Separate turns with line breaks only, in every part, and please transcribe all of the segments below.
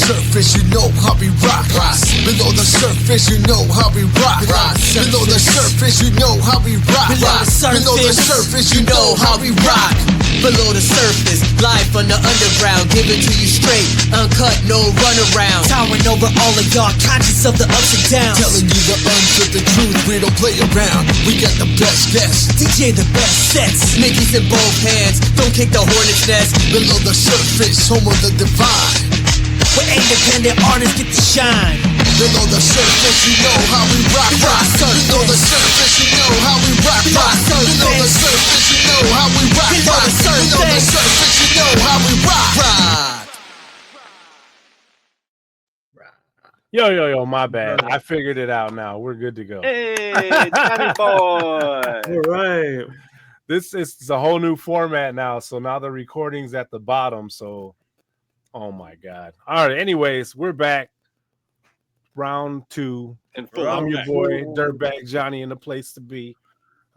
surface, you know how we rock. Below the surface, you know how we rock. Below the surface, you know how we rock. Below the surface, you know how we rock.
Below the surface, live from the underground, give it to you straight, uncut, no runaround. Towering over all of y'all, conscious of the ups and downs.
Telling you the unfiltered truth, we don't play around. We got the best guests,
DJ the best sets, Mickey's in both hands, don't kick the hornet's nest.
Below the surface, home of the divine,
where independent artists get to shine.
Below the surface, you know how we rock. Below the surface, you know how we rock. Below the surface, you know how we rock. Below the surface, you know how we rock.
Yo, my bad. I figured it out now. We're good to go.
Hey, Johnny boy.
All right. This is a whole new format now. So now the recording's at the bottom. So, oh my God. All right. Anyways, we're back. Round 2. I'm your boy, Dirtbag Johnny, in the place to be.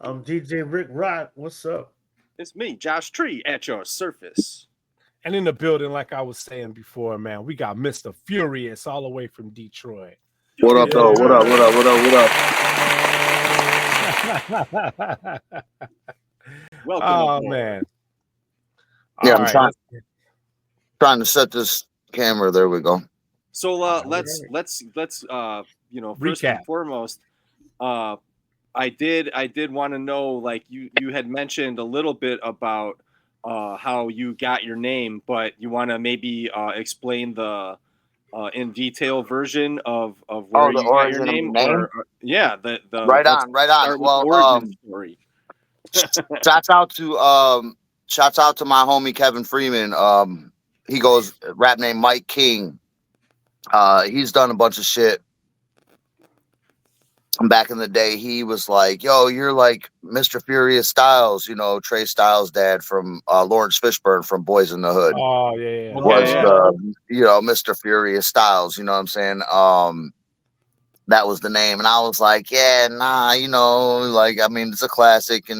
I'm DJ Rick Rock. What's up?
It's me, Josh Tree, at your surface.
And in the building, like I was saying before, man, we got Mr. Furious all the way from Detroit.
What up, though? What up?
Welcome.
Oh, man.
Yeah,
All
I'm trying to set this camera. There we go.
So let's first
Recap.
and foremost, I did want to know, like you had mentioned a little bit about how you got your name, but you want to maybe explain the in detail version of where you got your name? Or, yeah, the
right on. Well,
origin story.
shouts out to my homie Kevin Freeman. He goes rap name Mike King. He's done a bunch of shit. And back in the day, he was like, yo, you're like Mr. Furious Styles, you know, Trey Styles' dad from Lawrence Fishburne from Boys in the Hood.
Oh, yeah.
Was Mr. Furious Styles, you know what I'm saying? That was the name. And I was like, yeah, nah, you know, like, I mean, it's a classic,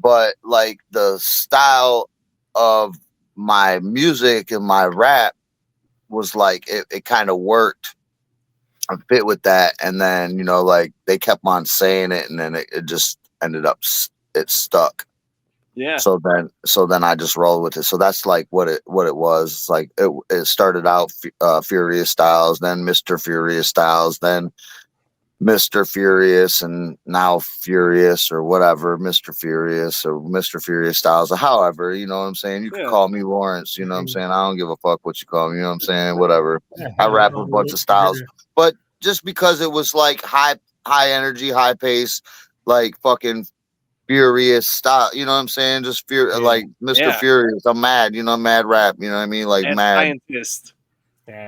but like the style of my music and my rap was like, it kind of worked. I fit with that, and then like they kept on saying it, and then it just ended up it stuck.
Yeah.
So then I just rolled with it. So that's like what it was. It's like it started out Furious Styles, then Mr. Furious Styles, then Mr. Furious, and now Furious or whatever, Mr. Furious or Mr. Furious Styles or however, you know what I'm saying? You can call me Lawrence, you know what I'm saying? I don't give a fuck what you call me, you know what I'm saying? Whatever. I rap a bunch of styles. But just because it was like high energy, high pace, like fucking Furious style, you know what I'm saying? Just like Mr. Furious. I'm mad, mad rap, you know what I mean? Like mad
scientist.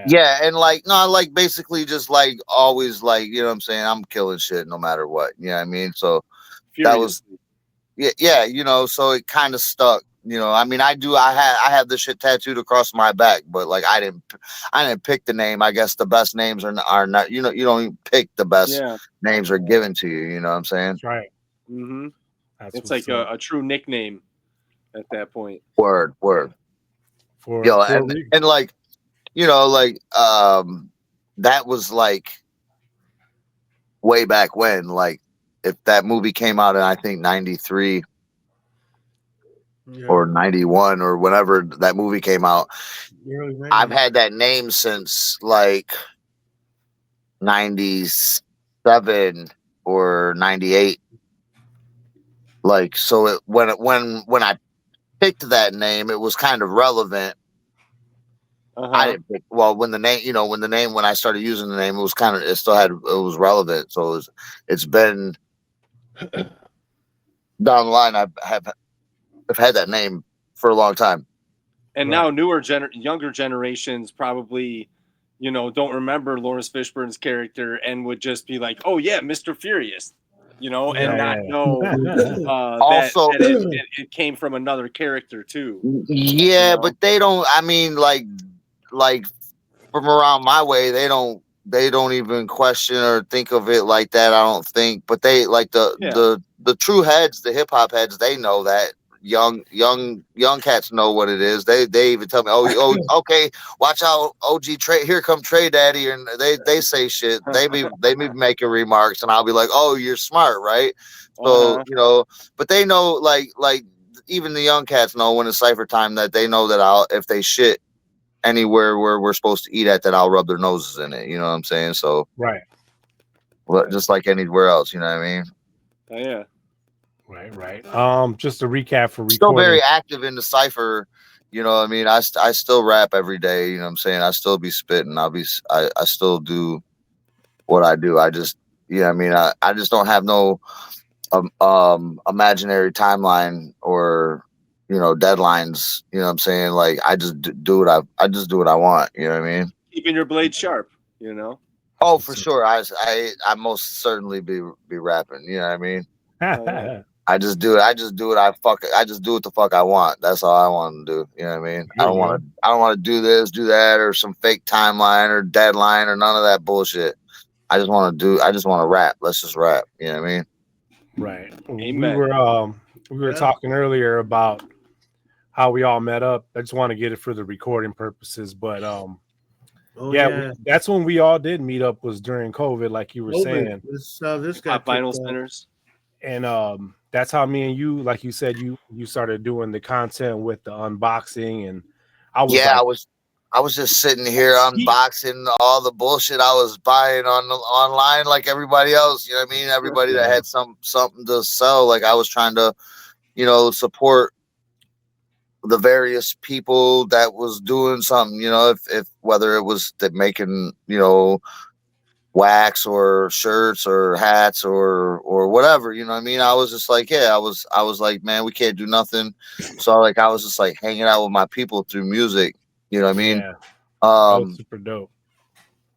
Yeah, and like like basically just like always like, you know what I'm saying? I'm killing shit no matter what. You know what I mean? So that was so it kind of stuck. I mean, I have this shit tattooed across my back, but like I didn't pick the name. I guess the best names are not, you don't even pick the best names are given to you, you know what I'm saying?
That's right.
Mm-hmm. It's like a true nickname at that point.
Word. And like, that was like way back when, like if that movie came out in, I think 93 or 91 or whenever that movie came out, I've had that name since like 97 or 98. Like, so when I picked that name, it was kind of relevant. I didn't pick, when I started using the name, it was relevant. So it's been down the line. I've had that name for a long time.
And now younger generations probably, don't remember Lawrence Fishburne's character and would just be like, oh yeah, Mr. Furious, and not know that it came from another character too.
Yeah, but they don't, I mean, like from around my way, they don't even question or think of it like that. I don't think, but they like the true heads, the hip hop heads, they know that, young cats know what it is. They even tell me, okay, watch out, OG Trey, here come Trey Daddy, and they say shit. They be making remarks, and I'll be like, oh, you're smart, right? So but they know like even the young cats know when it's cipher time that they know that if they shit anywhere where we're supposed to eat at, that I'll rub their noses in it. You know what I'm saying? So
Right.
well, just like anywhere else, you know what I mean?
Oh, yeah.
Right. Just to recap for recording.
Still very active in the cipher. You know what I mean? I still rap every day. You know what I'm saying? I still be spitting. I still do what I do. I just, I mean, I just don't have no imaginary timeline or deadlines. You know what I'm saying? Like I just do what I just do what I want. You know what I mean?
Keeping your blade sharp, you know.
Oh, for sure. I most certainly be rapping. You know what I mean? I just do it. I just do what the fuck I want. That's all I want to do. You know what I mean? I don't want to do this, do that, or some fake timeline or deadline or none of that bullshit. I just want to rap. Let's just rap. You know what I mean?
Right.
Amen.
We were talking earlier about how we all met up. I just want to get it for the recording purposes, but that's when we all did meet up, was during COVID, like you were saying.
This guy
vinyl spinners.
And that's how me and you, like you said, you started doing the content with the unboxing, and I
was just sitting here unboxing all the bullshit I was buying online like everybody else. You know what I mean? Everybody that had something to sell. Like I was trying to, support the various people that was doing something. If whether it was that making wax or shirts or hats or whatever, you know what I mean? I was just like, I was like, man, we can't do nothing. So like I was just like hanging out with my people through music, you know what I mean?
That was super dope.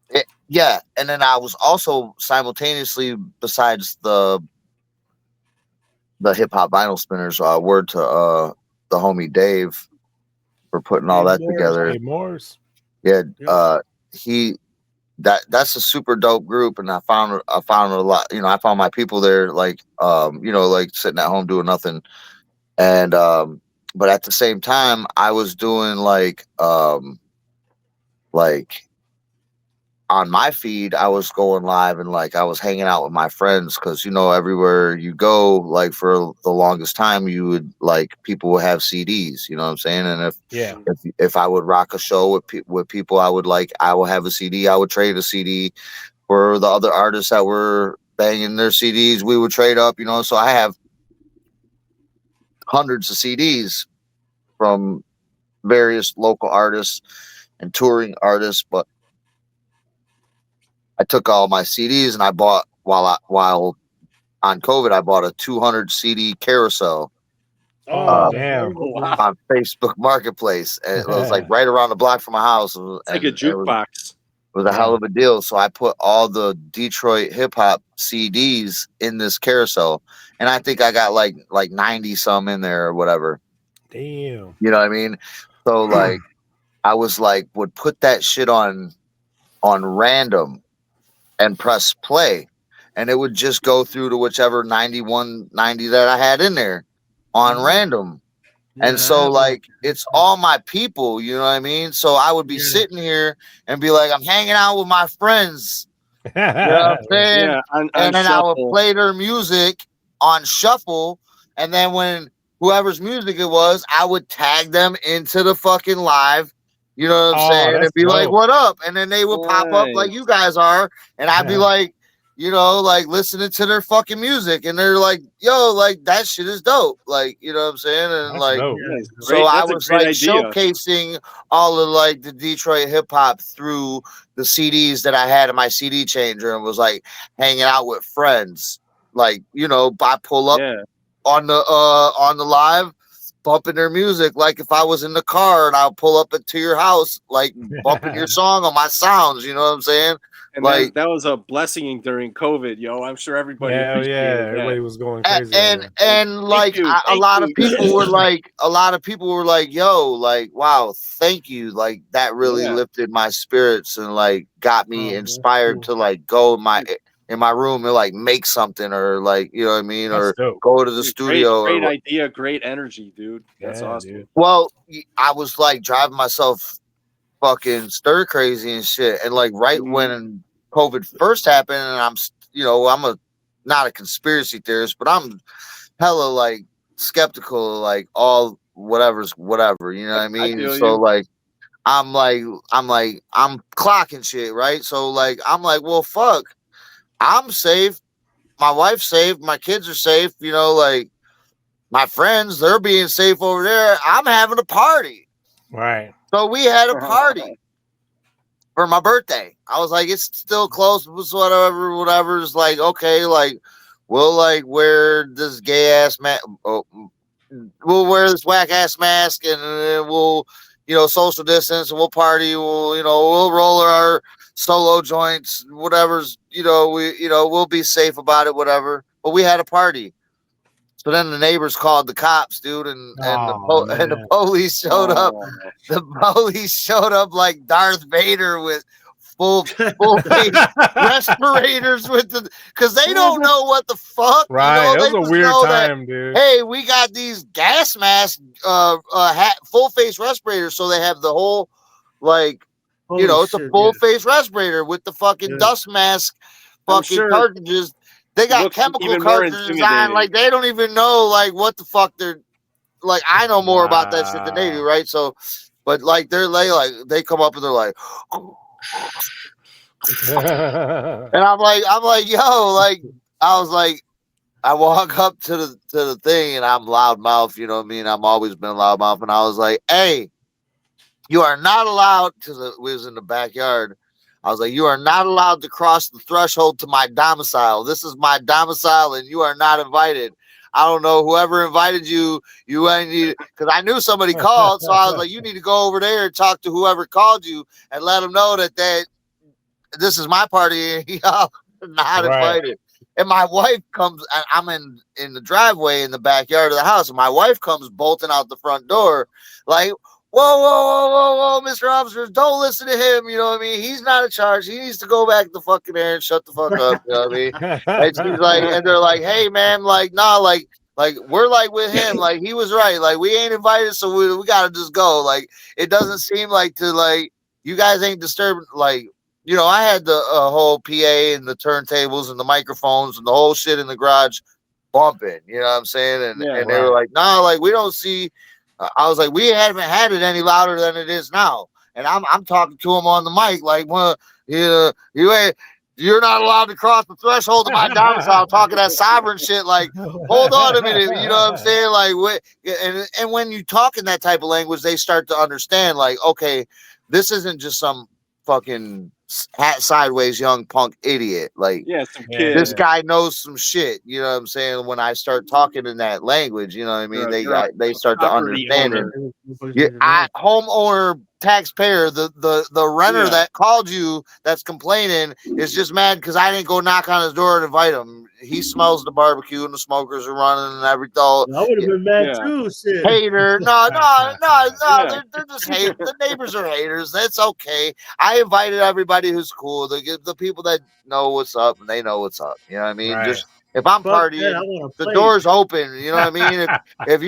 And then I was also simultaneously, besides the hip hop vinyl spinners, word to the homie Dave for putting all that together.
Dave Morris.
Yeah, that's a super dope group, and I found a lot. I found my people there, like like sitting at home doing nothing, and but at the same time, I was doing like on my feed, I was going live and like I was hanging out with my friends because everywhere you go, like for the longest time, you would like people would have CDs. You know what I'm saying? And if I would rock a show with people, I will have a CD. I would trade a CD for the other artists that were banging their CDs. We would trade up. So I have hundreds of CDs from various local artists and touring artists, but I took all my CDs and I bought while on COVID, I bought a 200 CD carousel.
Damn!
On Facebook Marketplace, and it was like right around the block from my house.
It's like a jukebox.
It was a hell of a deal. So I put all the Detroit hip hop CDs in this carousel, and I think I got like 90 some in there or whatever.
Damn!
You know what I mean? So like, I was like, would put that shit on random and press play, and it would just go through to whichever 91, 90 that I had in there on random. And so like it's all my people, you know what I mean? So I would be sitting here and be like, I'm hanging out with my friends. You know what I'm saying?
Yeah,
and then I would play their music on shuffle, and then when whoever's music it was, I would tag them into the fucking live. You know what I'm saying? And be like, what up? And then they would pop up like you guys are. And I'd be like, like listening to their fucking music. And they're like, yo, like that shit is dope. Like, you know what I'm saying? And
That's
like,
dope.
so I was like showcasing all of like the Detroit hip hop through the CDs that I had in my CD changer, and was like hanging out with friends. Like, I pull up on the live, bumping their music, like if I was in the car and I'll pull up to your house, like bumping your song on my sounds, you know what I'm saying?
And like that was a blessing during COVID, yo. I'm sure everybody
everybody was going crazy.
And like a lot of people were like, yo, like, wow, thank you. Like that really lifted my spirits and like got me inspired to like go in my room and like make something or like, you know what I mean,
That's
or
dope.
go to the
Dude,
studio.
great
Or,
idea, great energy, dude. That's
Yeah,
awesome.
dude.
well, I was like driving myself fucking stir crazy and shit, and like right
Mhm.
when COVID first happened, and you know, I'm a not a conspiracy theorist, but I'm hella like skeptical of like all whatever's whatever, you know what I
I
mean?
feel
So
you.
like I'm clocking shit, right? So like I'm like, well fuck, I'm safe, my wife's safe, my kids are safe, you know, like my friends, they're being safe over there. I'm having a party.
Right.
So we had a party for my birthday. I was like, it's still close, whatever. It's like, okay, like we'll like wear this gay ass mask. Oh, we'll wear this whack ass mask, and we'll, you know, social distance, and we'll party. We'll, you know, we'll roll our solo joints, whatever's, you know, we'll be safe about it, whatever. But we had a party. So then the neighbors called the cops, dude, and
Oh
and the
man.
police showed up.
Oh,
The police showed up like Darth Vader with full face respirators with the, because they don't know what the fuck, you
Right.
know,
It
they
was a
just
weird
know that,
time, dude.
hey, we got these gas masks, full face respirators, so they have the whole, like, you
Holy
know, it's a
shit!
full
Yeah,
face respirator with the fucking
yeah.
dust mask,
I'm
fucking
sure
cartridges. They
it
got
looks
chemical
even more
cartridges on,
intimidating.
like they don't even know like what the fuck they're like. I know more about that shit than they do,
Wow.
right? So, but like they're like they come up and they're like, and I'm like, yo, like I was like, I walk up to the thing and I'm loudmouth, you know what I mean? I'm always been loudmouth, and I was like, hey, you are not allowed to the. We was in the backyard. I was like, you are not allowed to cross the threshold to my domicile. This is my domicile, and you are not invited. I don't know whoever invited you. You ain't need, because I knew somebody called, so I was like, you need to go over there and talk to whoever called you and let them know that this is my party and y'all are not
Right.
invited. And my wife comes, I'm in the driveway in the backyard of the house, and my wife comes bolting out the front door, like, whoa, Mr. Officers, don't listen to him. You know what I mean? He's not in charge. He needs to go back to fucking there and shut the fuck up. You know what I mean? And she's like, and they're like, hey man, like, nah, like we're like with him, like he was right. Like we ain't invited, so we gotta just go. Like it doesn't seem like to like you guys ain't disturbed. Like, you know, I had the whole PA and the turntables and the microphones and the whole shit in the garage bumping. You know what I'm saying?
Yeah.
And they were
Right.
like, nah, like we don't see. I was like, we haven't had it any louder than it is now. And I'm talking to him on the mic, like, well, you ain't, you're not allowed to cross the threshold of my domicile, talking that sovereign shit. Like, hold on a minute, you know what I'm saying? Like, and when you talk in that type of language, they start to understand, like, okay, this isn't just some fucking hat sideways young punk idiot. Like,
Yeah, some
Yeah,
this
kid.
yeah.
guy knows some shit. You know what I'm saying? When I start talking in that language, you know what I mean?
You're a
They start to
property
understand it.
owner.
Yeah, homeowner, taxpayer, the renter
Yeah.
that called you that's complaining is just mad because I didn't go knock on his door and invite him. He smells the barbecue and the smokers are running and everything.
I would have been mad
Yeah.
too. Shit.
Hater, no.
Yeah.
They're just hate. The neighbors are haters. That's okay. I invited everybody who's cool. The people that know what's up and they know what's up. You know what I mean?
Right.
Just if I'm
Fuck that. I
partying,
want to
the
play.
door's open. You know what I mean? If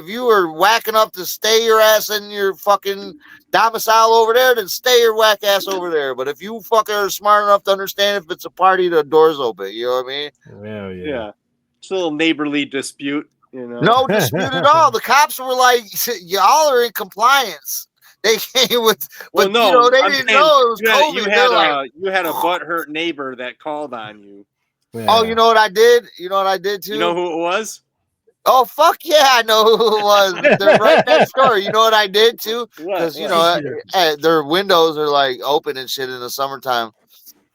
you were whacking up to stay your ass in your fucking domicile over there, then stay your whack ass over there. But if you fucking are smart enough to understand if it's a party, the door's open. You know what I mean?
Hell yeah.
Yeah. It's a little neighborly dispute, you know.
No dispute at all. The cops were like, y'all are in compliance. They came with,
Well,
but
no,
you know, they
I'm
didn't
saying
know it was
you
COVID. They're like,
you had a butthurt neighbor that called on you.
oh, you know what I did? You know what I did too?
You know who it was?
Oh, fuck yeah, I know who it was. They're right next door. You know what I did too?
What?
Because, you
What?
know, their windows are like open and shit in the summertime.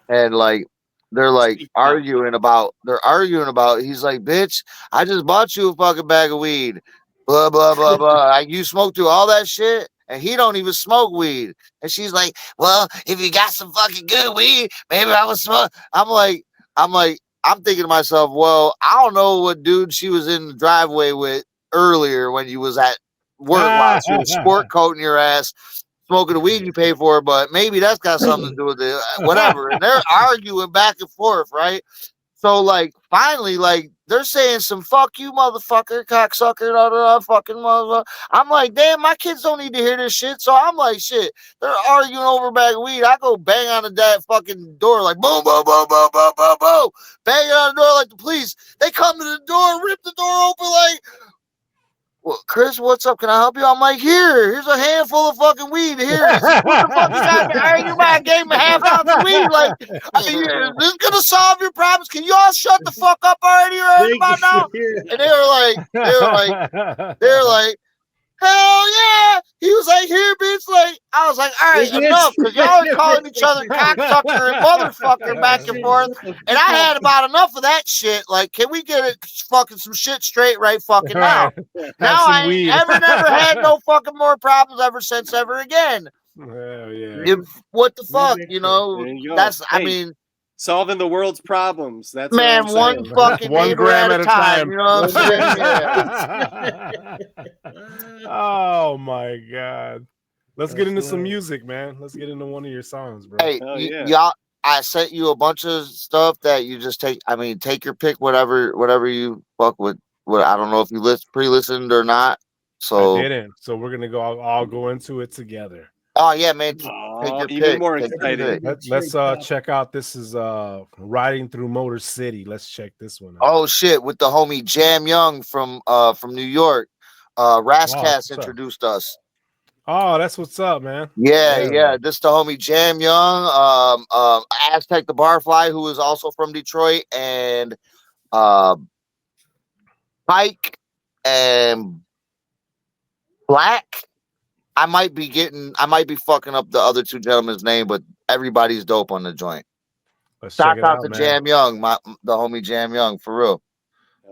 And like, they're like
Speak up.
they're arguing about, he's like, bitch, I just bought you a fucking bag of weed. Blah, blah, blah, blah. Like, you smoked through all that shit? And he don't even smoke weed. And she's like, well, if you got some fucking good weed, maybe I would smoke. I'm thinking to myself, well, I don't know what dude she was in the driveway with earlier when you was at work while she was sport coating your ass. smoking the weed you pay for, but maybe that's got something to do with it. Whatever. And they're arguing back and forth, right? So like finally, like they're saying some "fuck you, motherfucker, cocksucker," fucking motherfucker. I'm like, damn, my kids don't need to hear this shit. So I'm like, shit, they're arguing over a bag of weed. I go bang on the dad fucking door, like boom, boom, boom, boom, boom, boom, boom, bang on the door like the police. They come to the door, rip the door open, like, well, Chris, what's up? Can I help you? I'm like, here's a handful of fucking weed. Here, what the fuck is that? You might gave him a half ounce of weed. Like, this is gonna solve your problems. Can you all shut the fuck up already right about now? And they were like, hell yeah. He was like, here, bitch. Like, I was like, all right, enough, because y'all are calling each other cocksucker and motherfucker back and forth. And I had about enough of that shit. Like, can we get it fucking some shit straight right fucking now? Now I ain't never had no fucking more problems ever since ever again.
Hell yeah.
What the fuck, you know? That's, I mean,
solving the world's problems. That's
man, one fucking
one gram
at a time. You know what
I'm saying? Oh my god. Let's get into some music, man. Let's get into one of your songs, bro.
Hey, y'all, I sent you a bunch of stuff that you just take. I mean, take your pick, whatever you fuck with. What I don't know if you pre-listened or not. So
I didn't. So we're gonna go. I'll go into it together.
Oh yeah, man.
Even pick. More exciting.
Let's check out. This is Riding Through Motor City. Let's check this one out.
Oh shit, with the homie Jam Young from New York. Rascast introduced us.
Oh, that's what's up, man.
Yeah. This the homie Jam Young, Aztec the Barfly, who is also from Detroit, and Pike and Black. I might be fucking up the other two gentlemen's name, but everybody's dope on the joint. Shout out to Jam Young, the homie Jam Young, for real.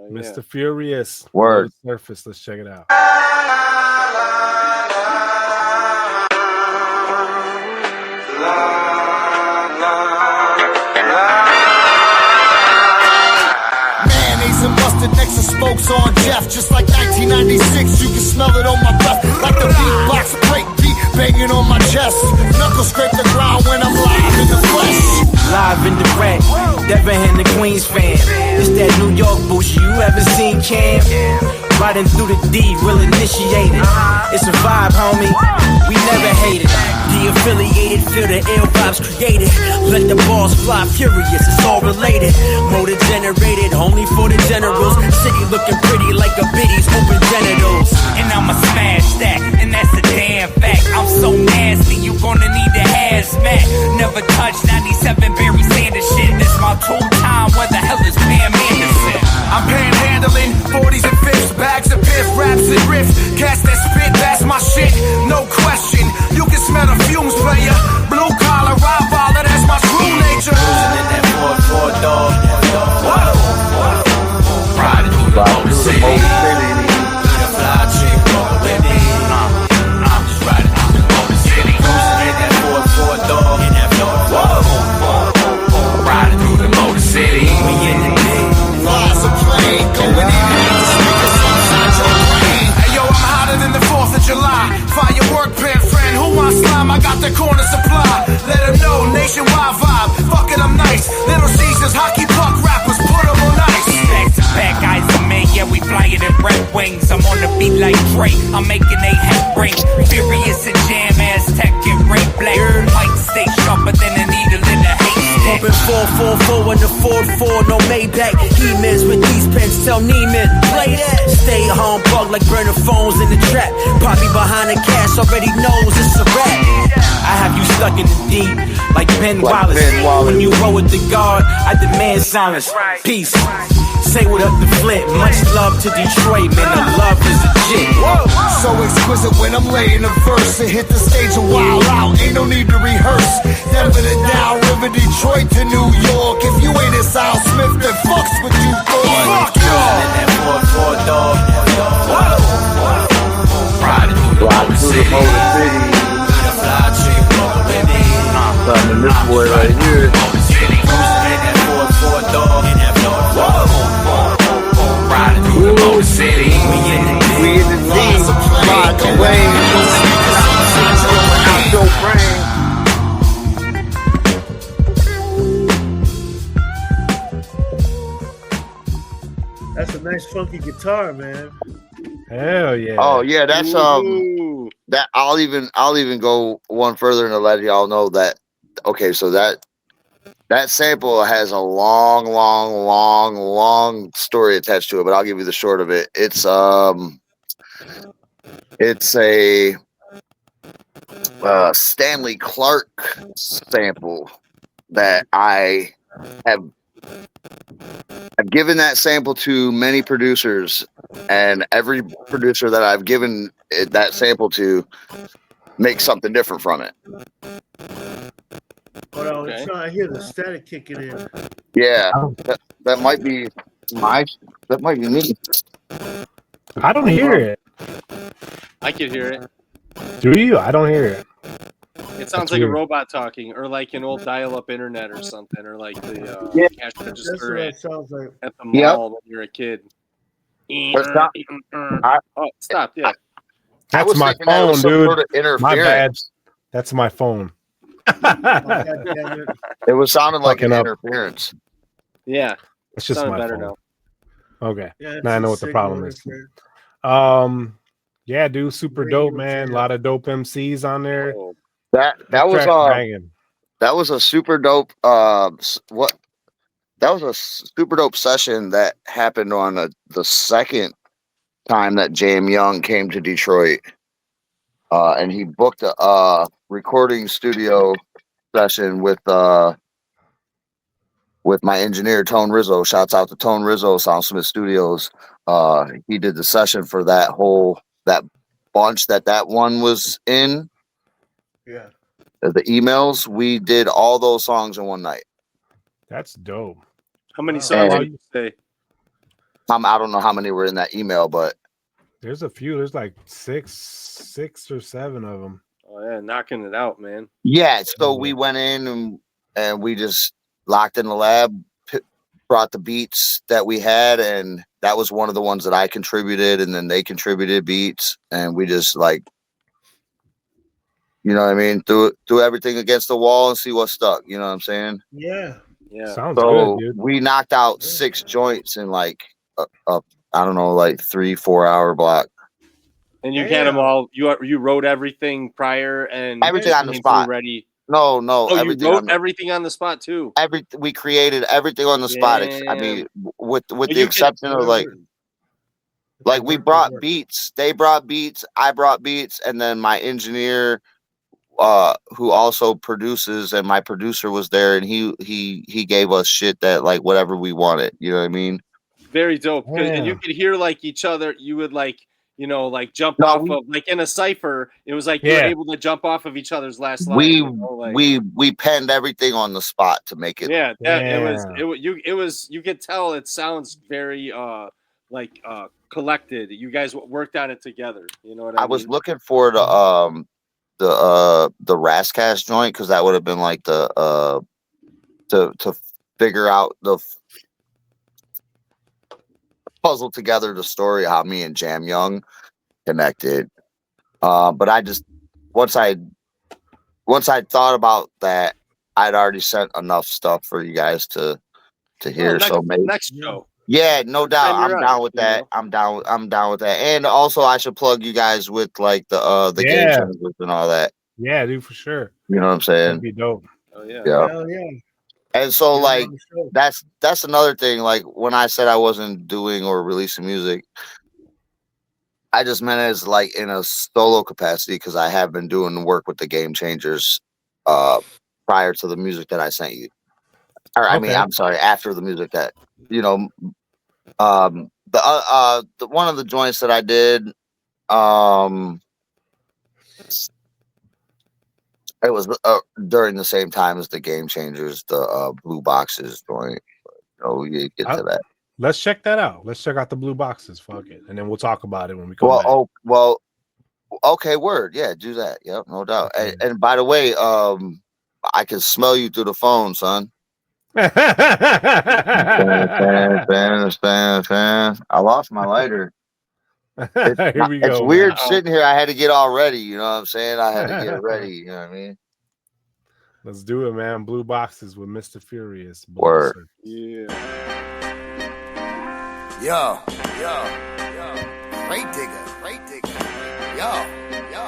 Mr. Furious.
Word.
Surface. Let's check it out.
Mayonnaise and mustard next to spokes on Jeff. Just like 1996, you can smell it on my breath. Like the beatbox break beat banging on my chest. Knuckles scrape the ground when I'm live in the flesh.
Live in the red, Devin and the Queens fan. It's that New York boost, you ever seen Cam? Riding through the D, real initiated. It's a vibe, homie, we never hated. De-affiliated, feel the ill vibes created. Let the balls fly furious, it's all related. Motor generated, only for the generals. City looking pretty like a biddy's open genitals.
And I'ma smash that, and that's a damn fact. I'm so nasty, you gonna need a hazmat. Never touched 97 Barry Sanders shit. This my two-time, where the hell is Pam Anderson?
I'm panhandling 40s and 5s, bags of piff, raps and riffs. Cast that spit, that's my shit, no question. You can smell the fumes, player. Blue collar, rock baller, that's my true nature.
Cruising in that 4-4 dog. Riding through the motor city. Need a fly chick, rolling in. I'm just riding through the motor city. Cruising in that 4-4 dog. In that 4-4. Riding through the motor city. We in the day.
Flies a plane, going in and sneakers inside your brain. Hey yo, I'm hotter than the 4th of July. Firework pen friend, who want slime? I got the corner supply. Let them know, nationwide vibe. Fuck it, I'm nice. Little Caesars, hockey puck rappers, put them on ice.
Back to back, eyes are made, yeah, we flying in red wings. I'm on the beat like Drake, I'm making they head ring. Furious and jam, Aztec and Ray Black. White stay sharper than a needle in a haystack.
Pumping 444 in the 4-4, no Maybach. He-Mans with these pens, tell Neiman, play that. Stay home, bug like burner phones in the trap. Poppy behind the cash already knows it's a rap. I have you stuck in the deep like Ben Wallace. When you roll with the guard, I demand silence. Peace. Say what up to Flint. Much love to Detroit, man. The love is legit.
So exquisite when I'm laying a verse and hit the stage a while out. Ain't no need to rehearse. Denver to Down River, Detroit to New York. If you ain't a South Smith, then fucks what you thought. Fuck you.
In that 4-4 dog. Riding through the motor city. Need a fly chick, rolling in.
Something this boy right here.
Cruising in that 4-4 dog. In that 4-4. Riding through the motor city. We in the
We in the D, ride the wave.
funky guitar, man.
Hell yeah.
Oh yeah, that's
Ooh.
that I'll even go one further and let y'all know that. Okay, so that sample has a long story attached to it, but I'll give you the short of it. It's a Stanley Clark sample that I've given that sample to many producers, and every producer that I've given that sample to makes something different from it.
Hold on,
Okay.
I hear the static kicking in.
Yeah, that might be that might be me.
I don't hear it.
I could hear it.
Do you? I don't hear it.
It sounds
That's
like
weird.
a robot talking, or like an old dial-up internet or something, or like the
Yeah.
cash
That's
register
what it sounds like.
at the
Yep.
mall when you're a kid.
It's not-
Oh, stop! Yeah,
I
That's
was
my
thinking that it was
phone,
some
dude.
sort of
My
interference.
bad. That's my phone.
Oh, God damn it.
It was sounding like an
Fucking up.
interference.
yeah.
It's just
Sounded
my
better
phone.
now.
Okay.
Yeah, it's
Now I
a
know what the
signal
problem is.
interference.
Yeah, dude, super
Radio
dope, man. A
jam.
lot of dope MCs on there.
Oh,
That was
Track's banging.
that was a super dope that was a super dope session that happened on the second time that Jam Young came to Detroit. And he booked a recording studio session with my engineer Tone Rizzo. Shouts out to Tone Rizzo, Soundsmith Studios. He did the session for that bunch that one was in.
Yeah.
The emails, we did all those songs in one night.
That's dope.
how many
Wow.
songs
Well,
did you say?
I don't know how many were in that email, but
there's a few. There's like six or seven of them.
Oh yeah, knocking it out, man.
yeah. So we went in and we just locked in the lab, brought the beats that we had, and that was one of the ones that I contributed, and then they contributed beats, and we just like, you know what I mean, threw everything against the wall and see what stuck. You know what I'm saying?
Yeah.
Yeah.
Sounds
So
good, dude.
we knocked out 6 joints in like a I don't know, like 3-4 hour block.
And you had them all. You wrote everything prior and
Everything on the
came
spot.
through ready.
No,
Oh, you
everything
wrote everything on the spot too.
we created everything on the spot. I mean, with the exception of like we brought beats, they brought beats, I brought beats, and then my engineer, who also produces, and my producer was there, and he gave us shit that like whatever we wanted. You know what I mean?
Very dope. And
Yeah.
you could hear like each other. You would like, like jump
No,
off of like in a cipher. It was like you were
Yeah.
able to jump off of each other's last line.
We penned everything on the spot to make it.
Yeah,
Yeah.
it was you could tell it sounds very collected. You guys worked on it together. You know what I mean?
I was looking for the Rascast joint, because that would have been like the to figure out puzzle together the story how me and Jam Young connected. But I just once I thought about that, I'd already sent enough stuff for you guys to hear. So maybe
next show.
Yeah, no doubt.
Time you're
I'm
on,
down with
you
that.
know?
I'm down with that. And also I should plug you guys with like the game
Yeah.
changers and all that.
Yeah, dude, for sure.
You know what I'm
That'd
saying?
be dope.
Oh yeah.
Yeah.
Hell yeah.
And so
Get
like
on the show.
that's another thing. Like when I said I wasn't doing or releasing music, I just meant as like in a solo capacity, because I have been doing the work with the game changers prior to the music that I sent you. Or I mean,
Okay.
I'm sorry, after the music that the one of the joints that I did, it was during the same time as the game changers, the Blue Boxes joint. We get to that.
Let's check that out. Let's check out the blue boxes. Fuck it. And then we'll talk about it when we come back.
Okay, word. Yeah, do that. Yep, no doubt. And by the way, I can smell you through the phone, son. I lost my lighter.
Here we go.
It's weird
man.
sitting here. I had to get all ready. You know what I'm saying? I had to get ready. You know what I mean?
Let's do it, man. Blue boxes with Mr. Furious.
Word.
Yeah.
Yo, yo, yo. Great digger, great digger. Yo, yo, yo.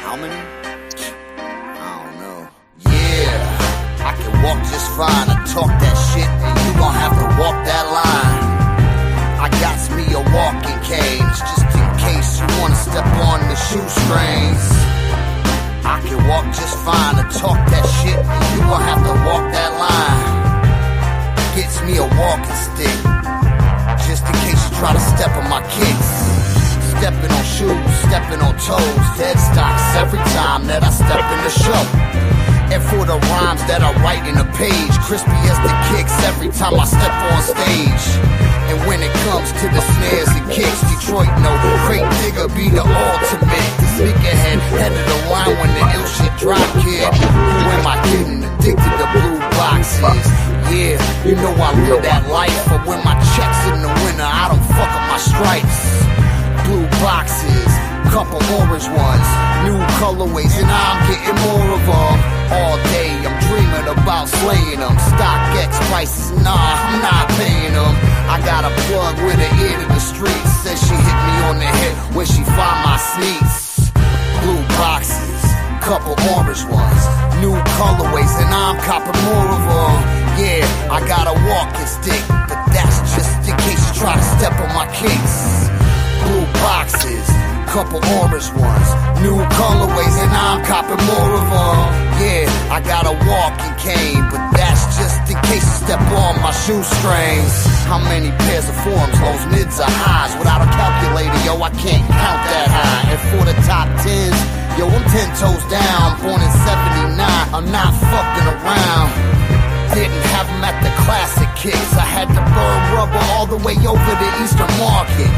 How many? I don't know. Yeah, I can walk just fine and talk that shit, and you gon' have to walk that line. I got me a walking cane, just in case you wanna step on the shoestrings. I can walk just fine and talk that shit, and you gon' have to walk that line. Gets me a walking stick, just in case you try to step on my kicks. Stepping on shoes, stepping on toes, dead stocks every time that I step in the show. And for the rhymes that I write in a page, crispy as the kicks every time I step on stage. And when it comes to the snares and kicks, Detroit no crate digger be the ultimate. The sneakerhead, head of the line when the ill shit drop, kid. Who am I kidding? Addicted to blue boxes. Yeah, you know I live that life, but when my checks in the winter, I don't fuck up my stripes. Blue boxes, couple orange ones, new colorways, and I'm getting more of them. All day I'm dreaming about slaying them. StockX prices, nah, I'm not paying them. I got a plug with her ear to the streets, says she hit me on the head where she find my sneaks. Blue boxes, couple orange ones, new colorways, and I'm copping more of them. Yeah, I got a walking stick, but that's just in case you try to step on my kicks. Blue boxes, couple orange ones, new colorways, and I'm copping more of them. Yeah, I got a walking cane, but that's just in case you step on my shoestrings. How many pairs of forms, lows, mids, or highs? Without a calculator, yo, I can't count that high. And for the top 10s, yo, I'm 10 toes down. Born in 79, I'm not fucking around. Didn't have them at the classic kicks. I had to burn rubber all the way over the Eastern Market.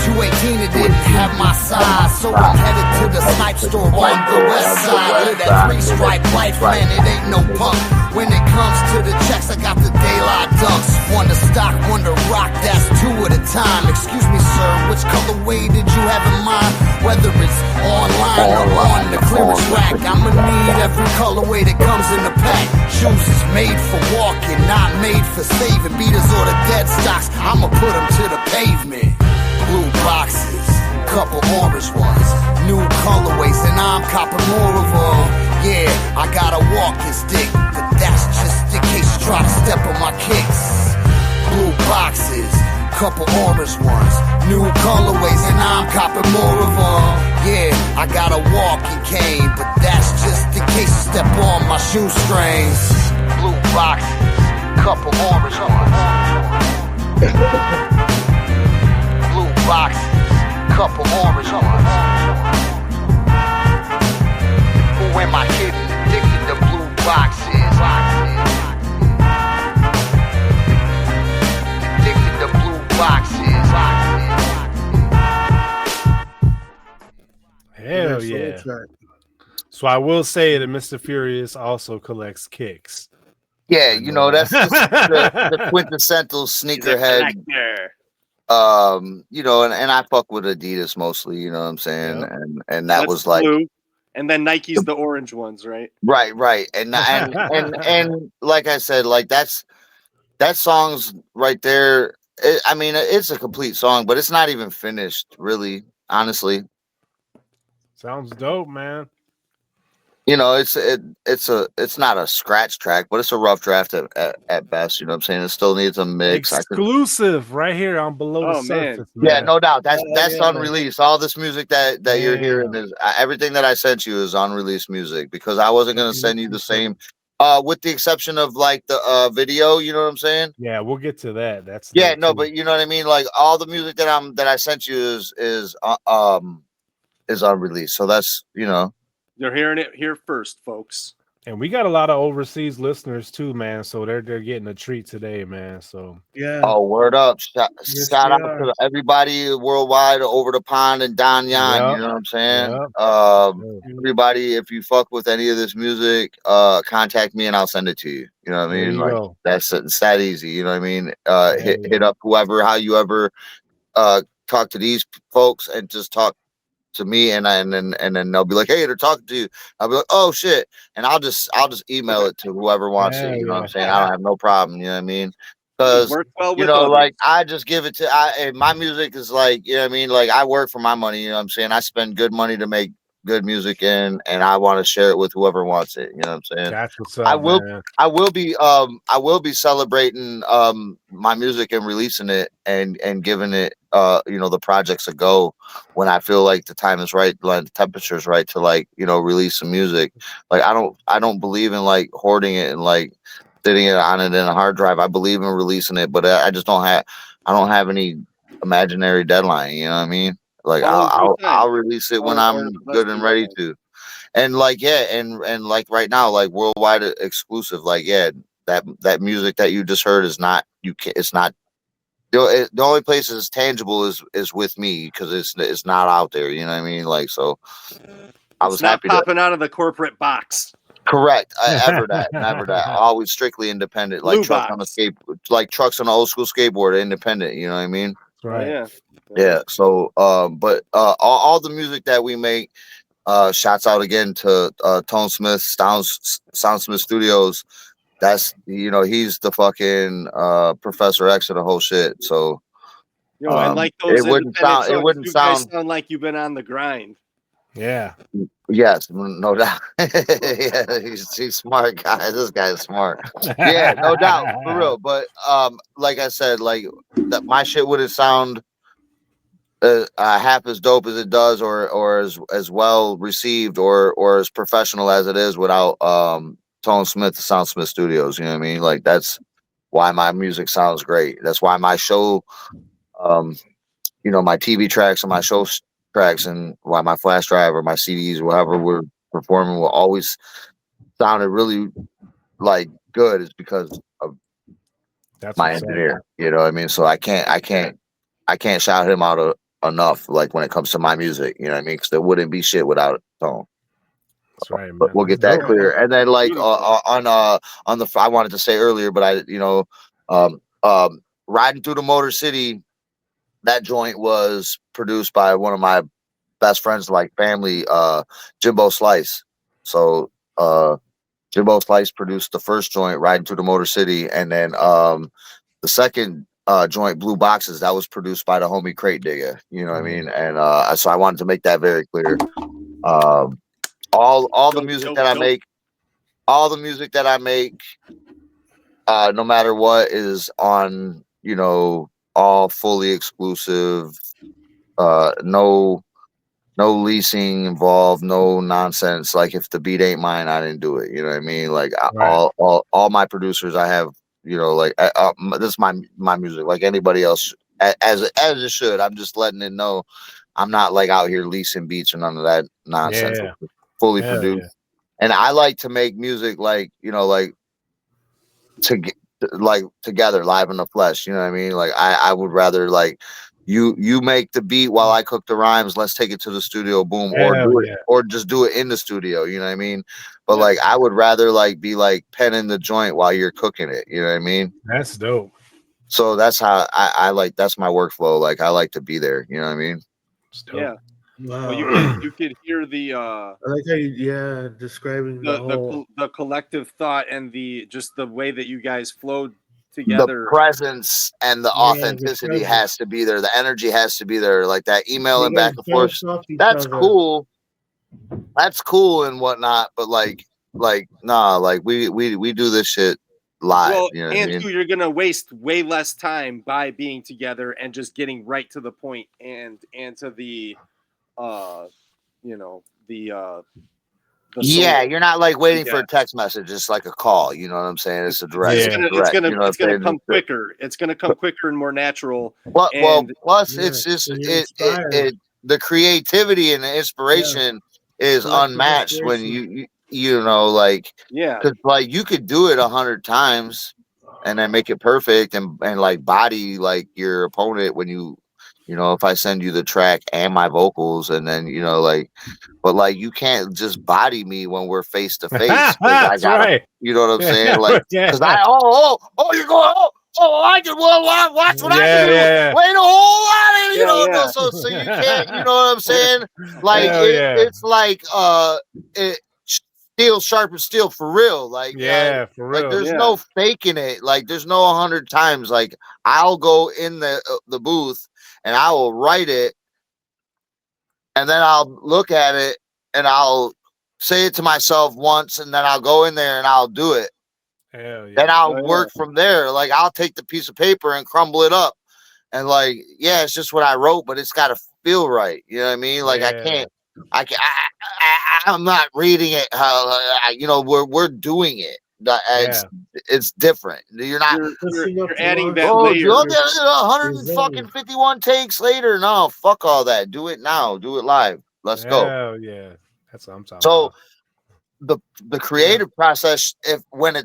218, it didn't have my size, so I'm headed to the snipe store on the west side. Live that three-stripe life, man, it ain't no punk. When it comes to the checks, I got the daylight dunks. One to stock, one to rock, that's two at a time. Excuse me, sir, which colorway did you have in mind? Whether it's online or on the clearance rack, I'ma need every colorway that comes in the pack. Shoes is made for walking, not made for saving. Beaters or the dead stocks, I'ma put them to the pavement. Blue boxes, couple orange ones, new colorways, and I'm copping more of them. Yeah, I got a walking stick, but that's just in case you try to step on my kicks. Blue boxes, couple orange ones, new colorways, and I'm copping more of them. Yeah, I got a walking cane, but that's just in case you step on my shoestrings. Blue boxes, couple orange ones. Boxes, couple orange ones. Who am I kidding? Addicted to blue boxes. Addicted to blue boxes.
Hell yeah. So I will say that Mr. Furious also collects kicks.
Yeah, you know, that's just the quintessential sneakerhead. You know, and I fuck with Adidas mostly, you know what I'm saying?
Yep.
And that
That's
was like
blue. And then Nike's the orange ones, right?
right. And like I said, like that song's right there. I mean, it's a complete song, but it's not even finished, really, honestly.
Sounds dope, man.
You know, it's not a scratch track, but it's a rough draft at best. You know what I'm saying? It still needs a mix.
Exclusive right here on Below the Surface. Man.
Yeah, no doubt. That's unreleased. All this music that you're hearing is everything that I sent you is unreleased music because I wasn't gonna send you the same. With the exception of like the video, you know what I'm saying?
Yeah, we'll get to that. That's
but you know what I mean. Like all the music that I sent you is unreleased. So that's
You're hearing it here first, folks.
And we got a lot of overseas listeners too, man. So they're getting a treat today, man. So
yeah.
Oh, word up! Shout out to everybody worldwide over the pond and Don Yan.
Yep.
You know what I'm saying?
Yep.
Everybody, if you fuck with any of this music, contact me and I'll send it to you. You know what I mean? Like that's it's that easy. You know what I mean? Hit up whoever, how you ever talk to these folks and just talk to me and then they'll be like, hey, they're talking to you. I'll be like, oh shit, and I'll just email it to whoever wants it. You know what I'm saying? I don't have no problem. You know what I mean? because
Works well
you
with
know,
others.
like I just give it to and my music is like, you know what I mean? Like I work for my money, you know what I'm saying? I spend good money to make good music and I want to share it with whoever wants it, you know what I'm saying?
That's what's
I
up,
will
man.
I will be celebrating my music and releasing it and giving it you know, the projects a go when I feel like the time is right, like the temperature is right to like, you know, release some music. Like I don't believe in like hoarding it and like sitting it on it in a hard drive. I believe in releasing it, but I just I don't have any imaginary deadline, you know what I mean? Like
All in due time,
I'll release it when
or
I'm
less
good
than
and
that
ready
time.
to. And like yeah, and like right now, like worldwide exclusive, like yeah, that music that you just heard is not you can it's not the only place it's tangible is with me because it's not out there. You know what I mean? Like so, I
It's
was
not
happy to
popping out of the corporate box.
correct ever that never that always strictly independent like
Blue
trucks on a
box.
like trucks on an old school skateboard independent. You know what I mean?
Oh
Right.
yeah.
Yeah. So but all the music that we make. Shouts out again to Tone Smith, Soundsmith Studios. That's you know he's the fucking Professor X of the whole shit. So
Yo, I like those independent
it
trucks.
wouldn't
You guys
sound
sound like you've been on the grind.
Yeah.
yes no doubt. Yeah, he's smart guy. This guy's smart. Yeah, no doubt for real. But like I said, like that my shit wouldn't sound half as dope as it does or as well received or as professional as it is without Tone Smith, the Soundsmith Studios. You know what I mean? Like that's why my music sounds great. That's why my show, um, you know, my TV tracks and my show tracks and why my flash drive or my CDs, whatever we're performing, will always sounded really like good is because of
That's
my
what's up.
engineer. You know what I mean? So I can't shout him out enough. Like when it comes to my music, you know what I mean? Because there wouldn't be shit without Tone.
That's right,
But
man.
we'll
That's
get that
dope.
clear. And then like
Beautiful.
on the I wanted to say earlier, but I you know riding through the Motor City, that joint was produced by one of my best friends, like family, Jimbo Slice. So Jimbo Slice produced the first joint, riding through the Motor City, and then the second joint, Blue Boxes, that was produced by the homie Crate Digger. You know what I mean? And so I wanted to make that very clear. Um, all the
Dope,
music
dope,
that I
dope.
make, all the music that I make, no matter what, is on you know all fully exclusive. No leasing involved, no nonsense. Like if the beat ain't mine, I didn't do it. You know what I mean? Like
Right.
all my producers, I have. You know, like this is my music. Like anybody else, as it should. I'm just letting it know. I'm not like out here leasing beats or none of that nonsense.
Yeah.
Fully
Hell
produced.
yeah.
And I like to make music like you know like to like together live in the flesh. You know what I mean? Like I would rather like you make the beat while I cook the rhymes. Let's take it to the studio, boom, or
Hell
do it
yeah.
or just do it in the studio. You know what I mean? But
Yeah.
like I would rather like be like penning the joint while you're cooking it. You know what I mean?
That's dope.
So that's how I like that's my workflow. Like I like to be there. You know what I mean?
It's dope.
Yeah.
Wow.
Well, you could hear the
I like how you describing the whole.
the collective thought and the just the way that you guys flowed
The
together.
presence and the
Yeah, the
authenticity
presence.
has to be there. The energy has to be there. Like that emailing
You guys
back and forth.
bounce off each
That's
other.
cool. That's cool and whatnot, but like nah, like we do this shit live.
Well,
You know what I
and
mean?
two, you're gonna waste way less time by being together and just getting right to the point and to the you know the
Yeah,
soul.
you're not like waiting for
Yeah.
a text message. It's like a call. You know what I'm saying? It's a direct.
Yeah.
It's direct. You know what
It's
I'm
gonna
saying?
come quicker. It's gonna come quicker and more natural.
Well,
And
plus
Yeah,
it's just
and you're inspired.
the creativity and the
Yeah,
inspiration is
collective
unmatched when
inspiration.
you know like
yeah,
because like you could do it 100 times and then make it perfect and like body like your opponent when you know if I send you the track and my vocals and then you know like but like you can't just body me when we're face to face because I
That's
gotta
right.
you know what I'm saying
Yeah.
like because I you're going I can watch what I can
Yeah.
do
Yeah.
wait a whole lot of you
Yeah,
know
yeah.
so you can't you know what I'm saying like
Hell yeah.
it's like it steel sharp as steel for real. Like,
Yeah, for
like
real.
there's
Yeah.
no faking it. Like there's no 100 times. Like I'll go in the booth and I will write it, and then I'll look at it and I'll say it to myself once, and then I'll go in there and I'll do it.
Hell
Then
yeah.
I'll
Oh,
work from there. Like I'll take the piece of paper and crumble it up, and like, yeah, it's just what I wrote, but it's got to feel right. You know what I mean? Like
Yeah.
I'm not reading it how you know we're doing it.
Yeah.
It's different. You're not.
You're adding that
Oh,
layer.
look at it, 151 takes later. No, fuck all that. Do it now. Do it live. Let's go.
Hell yeah. That's what I'm talking
So
about.
the creative process, if when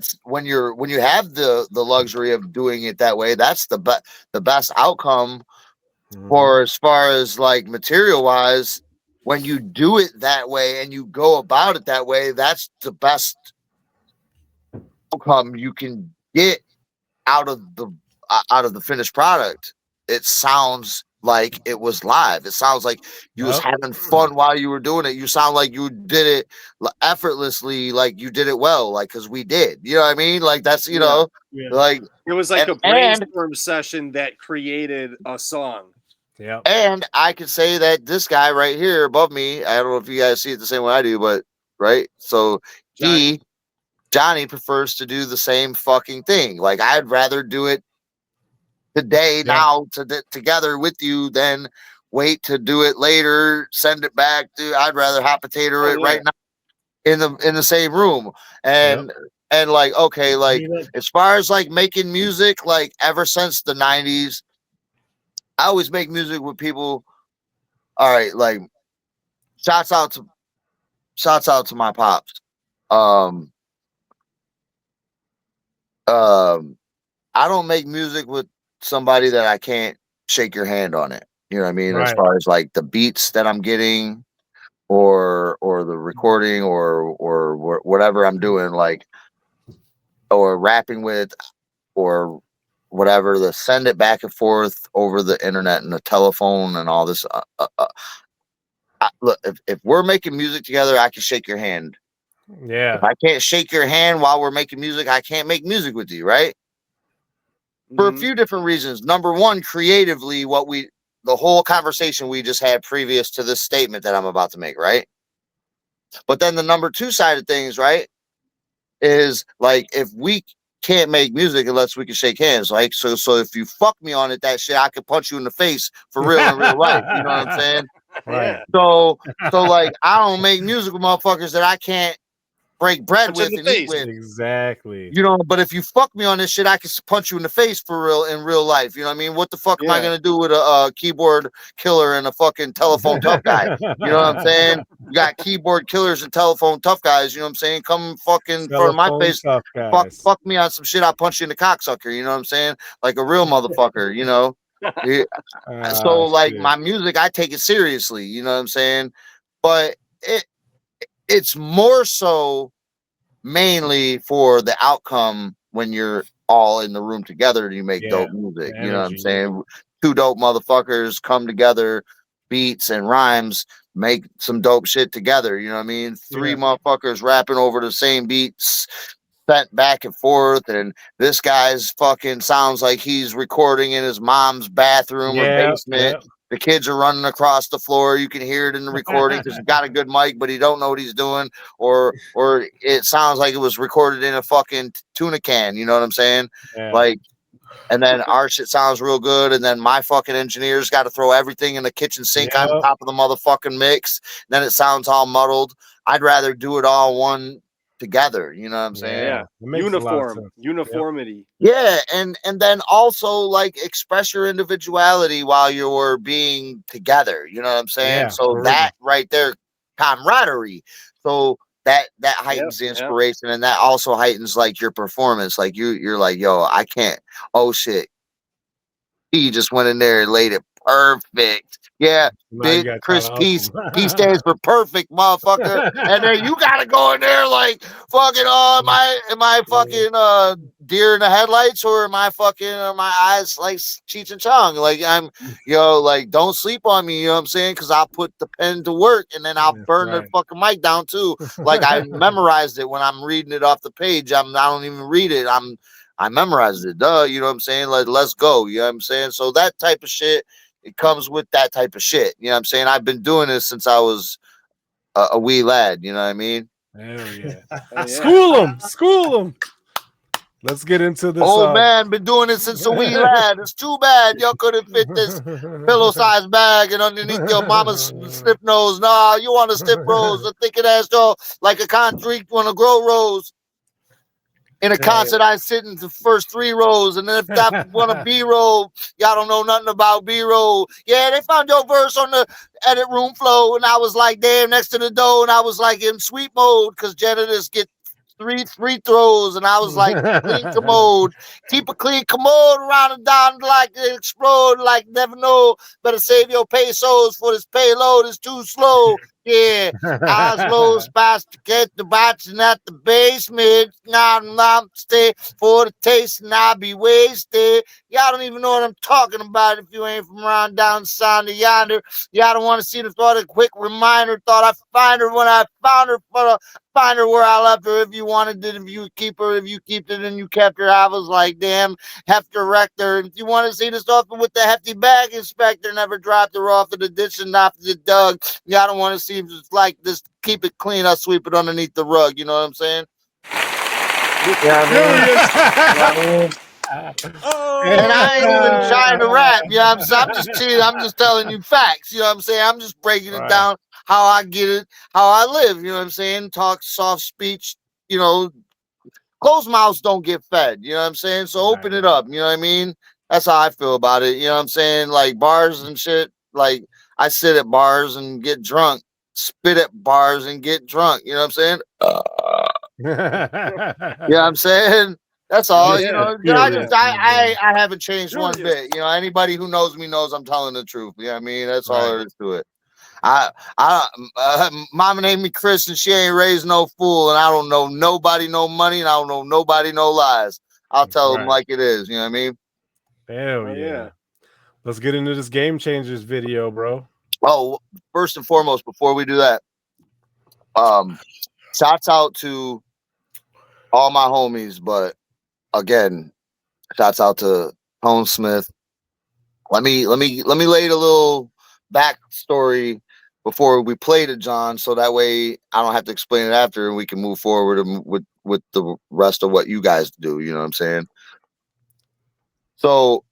you have the luxury of doing it that way, that's the best outcome
Mhm.
for as far as like material wise. When you do it that way and you go about it that way, that's the best outcome you can get out of the finished product. It sounds like it was live. It sounds like you was
Yup.
having fun while you were doing it. You sound like you did it effortlessly, like you did it well, like because we did. You know what I mean? Like that's
Yeah.
like
It was like a
and
brainstorm session that created a song.
Yep.
and I could say that this guy right here above me, I don't know if you guys see it the same way I do, but right. So Johnny prefers to do the same fucking thing. Like I'd rather do it today
Yeah.
now together with you than wait to do it later, send it back to. I'd rather hot potato it right now in the same room. And like, okay, like as far as like making music, like ever since the 90s, I always make music with people. All right, like shouts out to my pops. um I don't make music with somebody that I can't shake your hand on it. You know what I mean? As
Right.
far as like the beats that I'm getting, or the recording, or whatever I'm doing, like or rapping with, or whatever. The send it back and forth over the internet and the telephone and all this. Look, if we're making music together, I can shake your hand.
Yeah.
If I can't shake your hand while we're making music, I can't make music with you, right? For a few different reasons. Number one, creatively, the whole conversation we just had previous to this statement that I'm about to make, right? But then the number two side of things, right, is like if we can't make music unless we can shake hands, like so if you fuck me on it, that shit, I could punch you in the face for real in real life. You know what I'm saying?
Right.
So like I don't make music with motherfuckers that I can't break bread
Punch in
with
the
and eat
face.
with.
Exactly.
You know, but if you fuck me on this shit, I can punch you in the face for real in real life. You know what I mean? What the fuck am I gonna do with a keyboard killer and a fucking telephone tough guy? You know what I'm saying? You got keyboard killers and telephone tough guys. You know what I'm saying? Come fucking in front of my
Telephone
face,
tough guys.
fuck me on some shit. I'll punch you in the cocksucker. You know what I'm saying? Like a real motherfucker. You know. Yeah. So like
Shit.
my music, I take it seriously. You know what I'm saying? But it's more so mainly for the outcome when you're all in the room together and you make
Yeah.
dope music.
The
You know what I'm
energy.
saying? Two dope motherfuckers come together, beats and rhymes, make some dope shit together. You know what I mean? Three
Yeah.
motherfuckers rapping over the same beats, sent back and forth, and this guy's fucking sounds like he's recording in his mom's bathroom or
Yeah.
basement. The kids are running across the floor. You can hear it in the recording because he's got a good mic, but he don't know what he's doing. Or it sounds like it was recorded in a fucking tuna can. You know what I'm saying?
Yeah.
Like, and then our shit sounds real good. And then my fucking engineers got to throw everything in the kitchen sink on top of the motherfucking mix. Then it sounds all muddled. I'd rather do it all one together. You know what I'm saying?
Yeah. Uniformity.
Yeah, and then also like express your individuality while you're being together. You know what I'm saying?
Yeah,
So
for
that right there, camaraderie. So that heightens the inspiration, and that also heightens like your performance. Like you're like, yo, I can't. Oh shit, he just went in there and laid it perfect. Yeah,
Now you
big
got to try
Chris
to
P. P stands for perfect, motherfucker. And then you gotta go in there like fucking. Am I fucking deer in the headlights, or am I fucking? Are my eyes like Cheech and Chong? Like I'm, like don't sleep on me. You know what I'm saying? Because I'll put the pen to work, and then I'll burn the fucking mic down too. Like I memorized it when I'm reading it off the page. I don't even read it. I memorized it. Duh, you know what I'm saying? Like let's go. You know what I'm saying? So that type of shit. It comes with that type of shit. You know what I'm saying? I've been doing this since I was a wee lad. You know what I mean?
Hell yeah. School them. Let's get into this.
Old man, been doing it since a wee lad. It's too bad y'all couldn't fit this pillow-sized bag and underneath your mama's snip nose. Nah, you want a stiff rose, a thick ass dough, like a concrete want to grow rose. In a concert, I sit in the first 3 rows, and then if I want a B-roll, y'all don't know nothing about B-roll. Yeah, they found your verse on the edit room flow, and I was like, damn, next to the door, and I was like in sweep mode, because janitors get 3 free throws, and I was like, clean commode. Keep a clean commode around and down like it explode, like never know. Better save your pesos, for this payload is too slow. Yeah, Oslo's fast to get the boxing at the basement. Now I'm stay for the taste and I'll be wasted. Y'all don't even know what I'm talking about if you ain't from around down south of yonder. Y'all don't want to see the thought, a quick reminder. Thought I'd find her when I found her, but find her where I left her. If you wanted it, if you keep her, if you keep it and you kept her, I was like, damn, hefter rector. If you want to see the stuff with the hefty bag inspector, never dropped her off in the ditch and after the dug. Y'all don't want to see if it's like this. Keep it clean. I sweep it underneath the rug. You know what I'm saying? Yeah, I mean. And I ain't even trying to rap. You know what I'm saying? I'm just cheating. I'm just telling you facts. You know what I'm saying? I'm just breaking it down how I get it, how I live. You know what I'm saying? Talk soft speech. You know, closed mouths don't get fed. You know what I'm saying? So open it up. You know what I mean? That's how I feel about it. You know what I'm saying? Like bars and shit. Like I sit at bars and get drunk, spit at bars and get drunk. You know what I'm saying? You know what I'm saying? That's all. You know, I haven't changed one bit. You know, anybody who knows me knows I'm telling the truth. You know what I mean? That's all there is to it. Mama named me Chris, and she ain't raised no fool, and I don't know nobody no money, and I don't know nobody no lies. I'll tell them like it is. You know what I mean?
Hell yeah. Let's get into this Game Changers video, bro.
Oh, first and foremost, before we do that, shouts out to all my homies, but again, shouts out to Tone Smith. Let me lay a little backstory before we play to John, so that way I don't have to explain it after, and we can move forward with the rest of what you guys do. You know what I'm saying? So,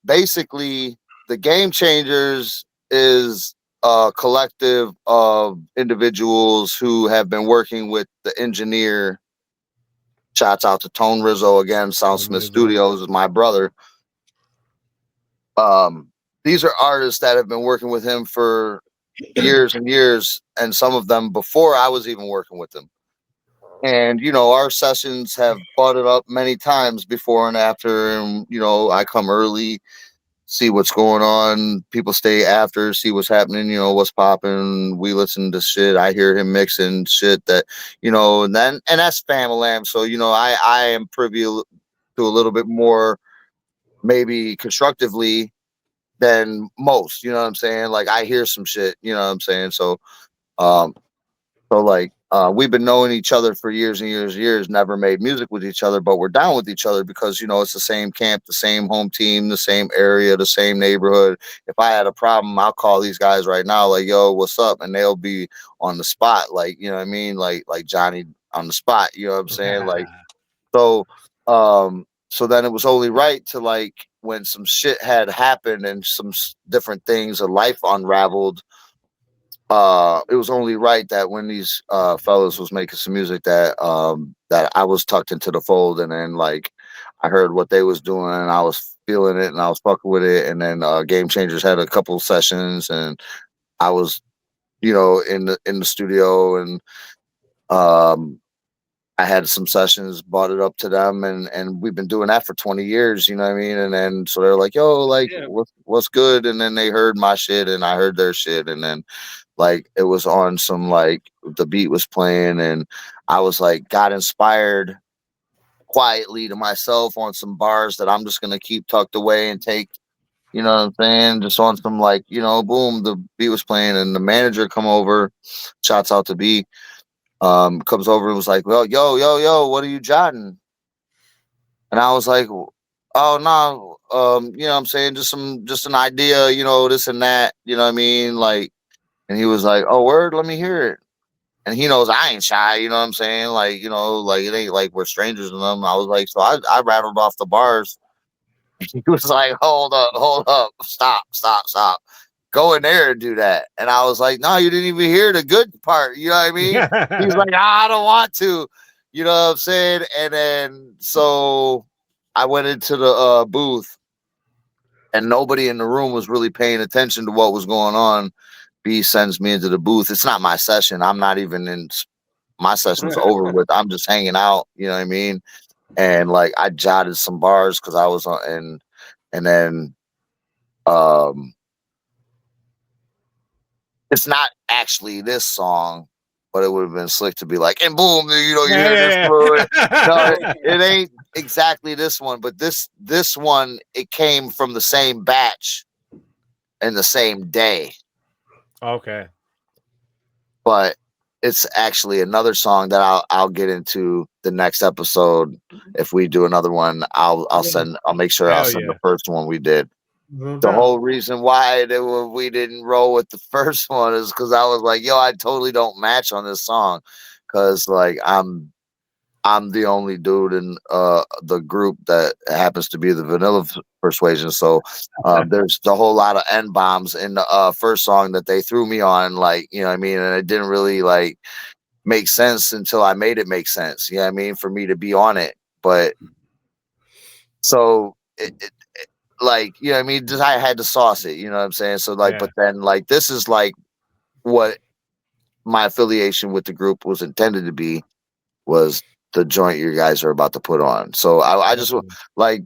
basically, the Game Changers is a collective of individuals who have been working with the engineer. Shouts out to Tone Rizzo again. Soundsmith Studios is my brother. These are artists that have been working with him for years and years, and some of them before I was even working with them. And you know, our sessions have butted up many times before and after, and you know, I come early, see what's going on, people stay after, see what's happening, you know, what's popping. We listen to shit, I hear him mixing shit that, you know, and that's family. So you know, I am privy to a little bit more maybe constructively than most, you know what I'm saying? Like I hear some shit, you know what I'm saying? So we've been knowing each other for years and years and years, never made music with each other, but we're down with each other because, you know, it's the same camp, the same home team, the same area, the same neighborhood. If I had a problem, I'll call these guys right now, like, yo, what's up? And they'll be on the spot, like, you know what I mean? Like Johnny on the spot, you know what I'm saying? Like, so then it was only right to, like, when some shit had happened and some different things of life unraveled, it was only right that when these fellas was making some music that that I was tucked into the fold, and then like I heard what they was doing and I was feeling it and I was fucking with it, and then Game Changers had a couple sessions and I was, you know, in the studio, and I had some sessions, brought it up to them, and we've been doing that for 20 years, you know what I mean? And then so they're like, yo, like
Yeah.
what's good? And then they heard my shit and I heard their shit. And then like it was on some like the beat was playing and I was like got inspired quietly to myself on some bars that I'm just gonna keep tucked away and take, you know what I'm saying? Just on some like, you know, boom, the beat was playing and the manager come over, shouts out to B, comes over and was like, well, yo, what are you jotting? And I was like, oh no, you know what I'm saying, just an idea, you know, this and that, you know what I mean? Like, and he was like, oh word, let me hear it. And he knows I ain't shy, you know what I'm saying? Like, you know, like it ain't like we're strangers to them. I was like, so I rattled off the bars. He was like, hold up, stop. Go in there and do that. And I was like, no, you didn't even hear the good part. You know what I mean? He's like, I don't want to. You know what I'm saying? And then so I went into the booth and nobody in the room was really paying attention to what was going on. B sends me into the booth. It's not my session. I'm not even in my session's over with. I'm just hanging out. You know what I mean? And like I jotted some bars because I was on and then it's not actually this song, but it would have been slick to be like, and boom, you know, you hear this fluid. No, it ain't exactly this one, but this one, it came from the same batch and the same day.
Okay.
But it's actually another song that I'll get into the next episode. If we do another one, I'll make sure I'll send the first one we did. The whole reason why we didn't roll with the first one is because I was like, yo, I totally don't match on this song because like I'm the only dude in the group that happens to be the Vanilla Persuasion. So there's the whole lot of N bombs in the first song that they threw me on, like, you know what I mean? And it didn't really like make sense until I made it make sense. You know what I mean? For me to be on it. But so it like, you know what I mean? Just I had to sauce it, you know what I'm saying? So like, but then like this is like what my affiliation with the group was intended to be, was the joint you guys are about to put on. So I just like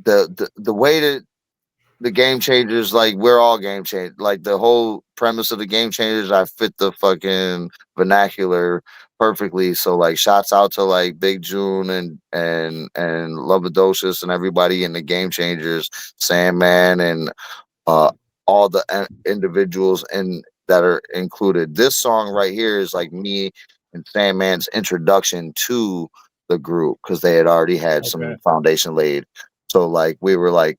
the way that the Game Changers, like we're all game changers. Like the whole premise of the Game Changers, I fit the fucking vernacular perfectly. So like shouts out to like Big June and Lovadocious and everybody in the Game Changers, Sandman and all the individuals that are included. This song right here is like me and Sandman's introduction to the group because they had already had some foundation laid. So like we were like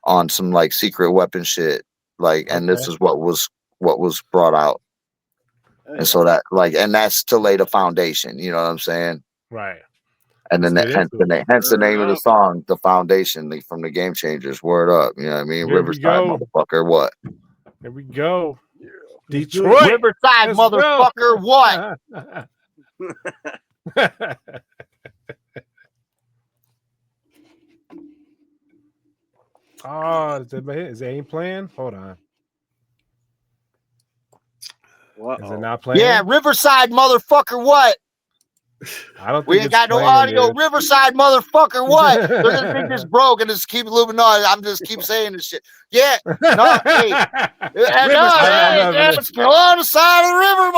on some like secret weapon shit, like, and this is what was brought out. And so that like, and that's to lay the foundation, you know what I'm saying?
Right.
And then hence the name of the song, The Foundation, from the Game Changers. Word up, you know what I mean?
Here
Riverside, motherfucker, what?
Here we go. Detroit.
Riverside, motherfucker, what?
Oh, is it ain't playing? Hold on.
What?
Is it not playing?
Yeah, Riverside, motherfucker, what?
I don't think
we ain't got no audio. Dude. Riverside, motherfucker, what? This thing just broke and just keep looping on. I'm just keep saying this shit. Yeah, no, hey, it's still on the side of the river,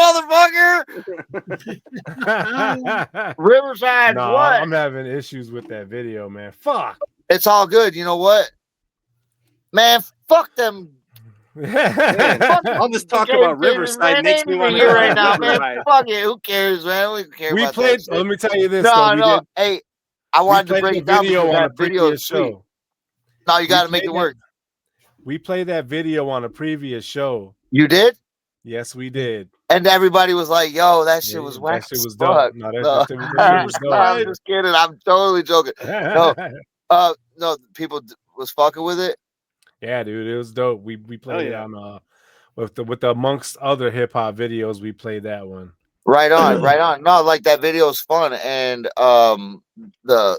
motherfucker. Riverside, what?
I'm having issues with that video, man. Fuck.
It's all good. You know what, man? Fuck them.
I'll just talk about Riverside. Makes me want to
hear right now, man. Fuck it. Who cares, man? We care about
played.
That
let me tell you this.
No. Hey, I wanted to break it down
video on a previous show.
No, you got to make it work.
We played that video on a previous show.
You did?
Yes, we did.
And everybody was like, "Yo, that shit was whack."
That shit was dope. No, that shit was dope.
I'm just kidding. I'm totally joking. No, people was fucking with it.
Yeah, dude, it was dope. We played it on with the amongst other hip hop videos. We played that one.
Right on, right on. No, like that video is fun, and the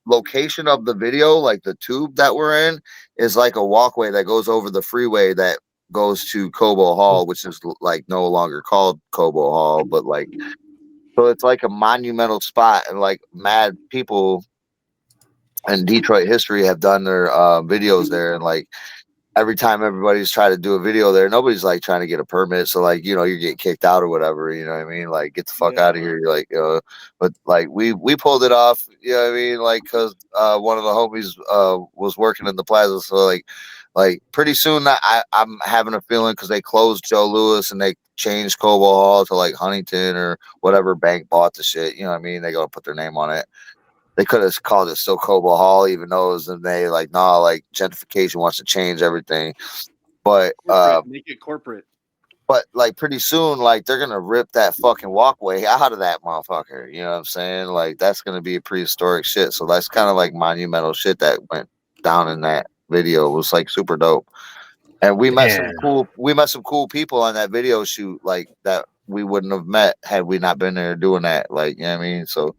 location of the video, like the tube that we're in, is like a walkway that goes over the freeway that goes to Cobo Hall, which is like no longer called Cobo Hall, but like So it's like a monumental spot, and like mad people in Detroit history have done their videos there, and like every time everybody's trying to do a video there, nobody's like trying to get a permit. So like, you know, you're getting kicked out or whatever, you know what I mean? Like, get the fuck out of here. You're like, but like we pulled it off, you know what I mean? Like, cause one of the homies was working in the plaza. So like pretty soon I'm having a feeling, cause they closed Joe Louis and they changed Cobo Hall to like Huntington or whatever bank bought the shit. You know what I mean? They gotta put their name on it. They could have called it still Cobo Hall, even though it was in they like, nah, like gentrification wants to change everything. But
make it corporate.
But like pretty soon, like they're gonna rip that fucking walkway out of that motherfucker. You know what I'm saying? Like that's gonna be a prehistoric shit. So that's kind of like monumental shit that went down in that video. It was like super dope. And we met some cool people on that video shoot, like that we wouldn't have met had we not been there doing that. Like, you know what I mean? So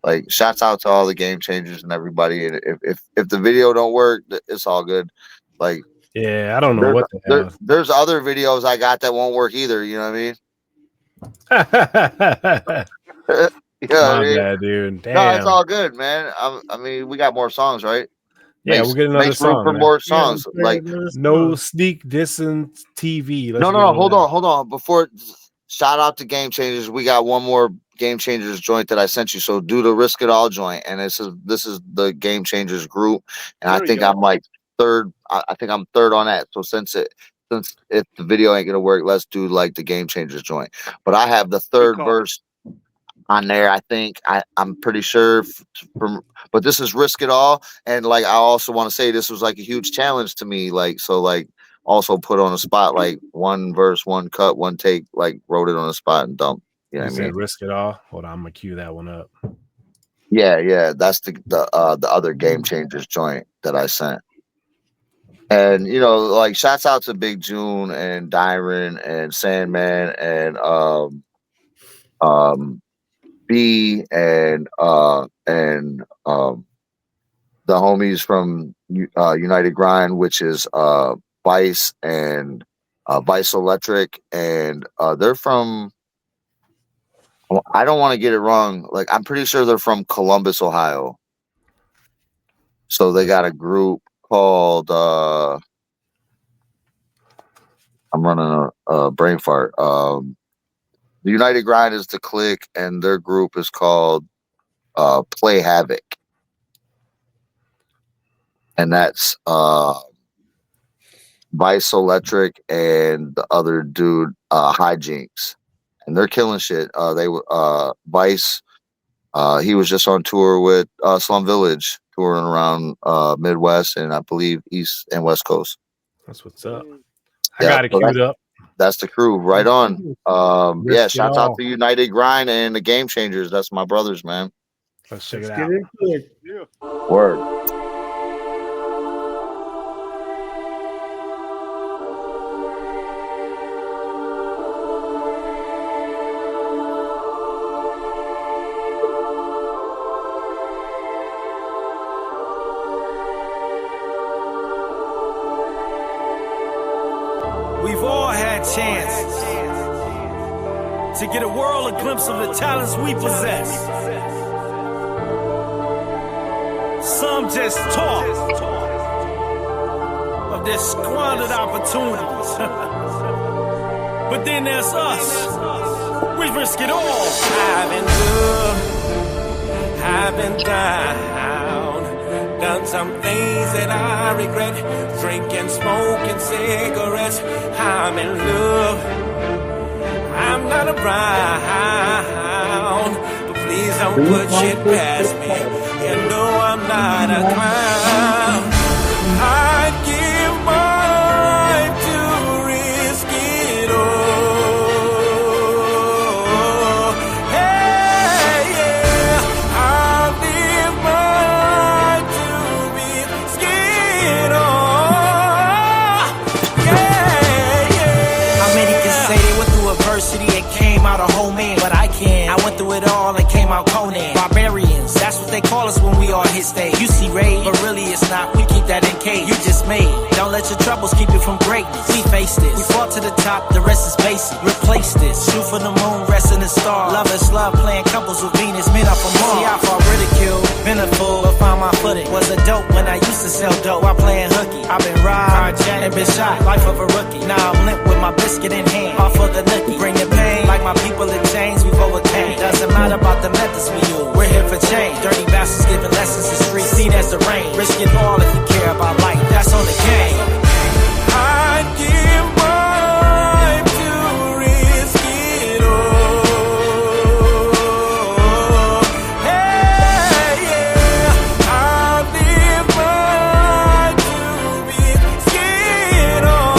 like, shouts out to all the game changers and everybody. And if the video don't work, it's all good. Like,
yeah, I don't know what the hell.
There's other videos I got that won't work either. You know what I mean?
My bad, dude. Damn.
No, it's all good, man. I mean, we got more songs, right?
Yeah, we'll get another song
for more songs.
Yeah,
like
no sneak distance TV.
No, hold on. Before, shout out to Game Changers. We got one more Game Changers joint that I sent you. So do the Risk It All joint, and this is the Game Changers group, and I think I'm like third. I think I'm third on that. So since if the video ain't gonna work, let's do like the Game Changers joint. But I have the third verse on there. I think I'm pretty sure but this is Risk It All, and like I also want to say this was like a huge challenge to me. Like so like. Also put on a spot, like one verse, one cut, one take, like wrote it on the spot and dumped. You know what I mean?
Risk It All. Hold on, I'm gonna cue that one up.
Yeah. That's the other Game Changers joint that I sent. And you know, like shouts out to Big June and Dyron and Sandman and B and the homies from United Grind, which is Vice and Vice Electric, and they're from, I don't want to get it wrong, like I'm pretty sure they're from Columbus, Ohio. So they got a group called I'm running a brain fart. The United Grind is the clique, and their group is called Play Havoc, and that's Vice Electric and the other dude, Hijinks, and they're killing shit. They Vice, he was just on tour with Slum Village, touring around Midwest and I believe East and West Coast.
That's what's up. I got it queued up.
That's the crew, right on. Yeah, shouts out to United Grind and the Game Changers. That's my brothers, man.
Let's check it out.
Word.
We've all had chances to get a world a glimpse of the talents we possess. Some just talk of their squandered opportunities. But then there's us. We risk it all. I've been good, I've been down, done some things that I regret, drinking, smoking cigarettes. I'm in love, I'm not around, but please don't put shit past me. You know I'm not a clown. I'd give my life to risk it all. Hey, yeah, I'll give my life to risk it all. Yeah. How many can say they went through adversity and came out a whole man? But I can't. I went through it all and came out Conan. Barbarians, that's what they call us when we all hit stage. You see raid, but really it's not. We keep that in cage. You just made. Don't let your troubles keep you from greatness. We faced this. We fought to the top. The rest rest is basic. Replace this. Shoot for the moon, rest in the star. Love is love, playing couples with Venus, men up from Mars. See, I fought ridicule, been a fool, but found my footing. Was a dope when I used to sell dope while playing hooky. I've been robbed and been shot, life of a rookie. Now I'm limp with my biscuit in hand, off of the nookie. Bringing pain, like my people in chains, we've overcame. Doesn't matter about the methods we use, we're here for change. Dirty bastards giving lessons is free, seen as the rain. Risk it all if you care about life, that's on the game.
I'd give my life to risk it all. Hey, yeah, I'd live my life to risk it all.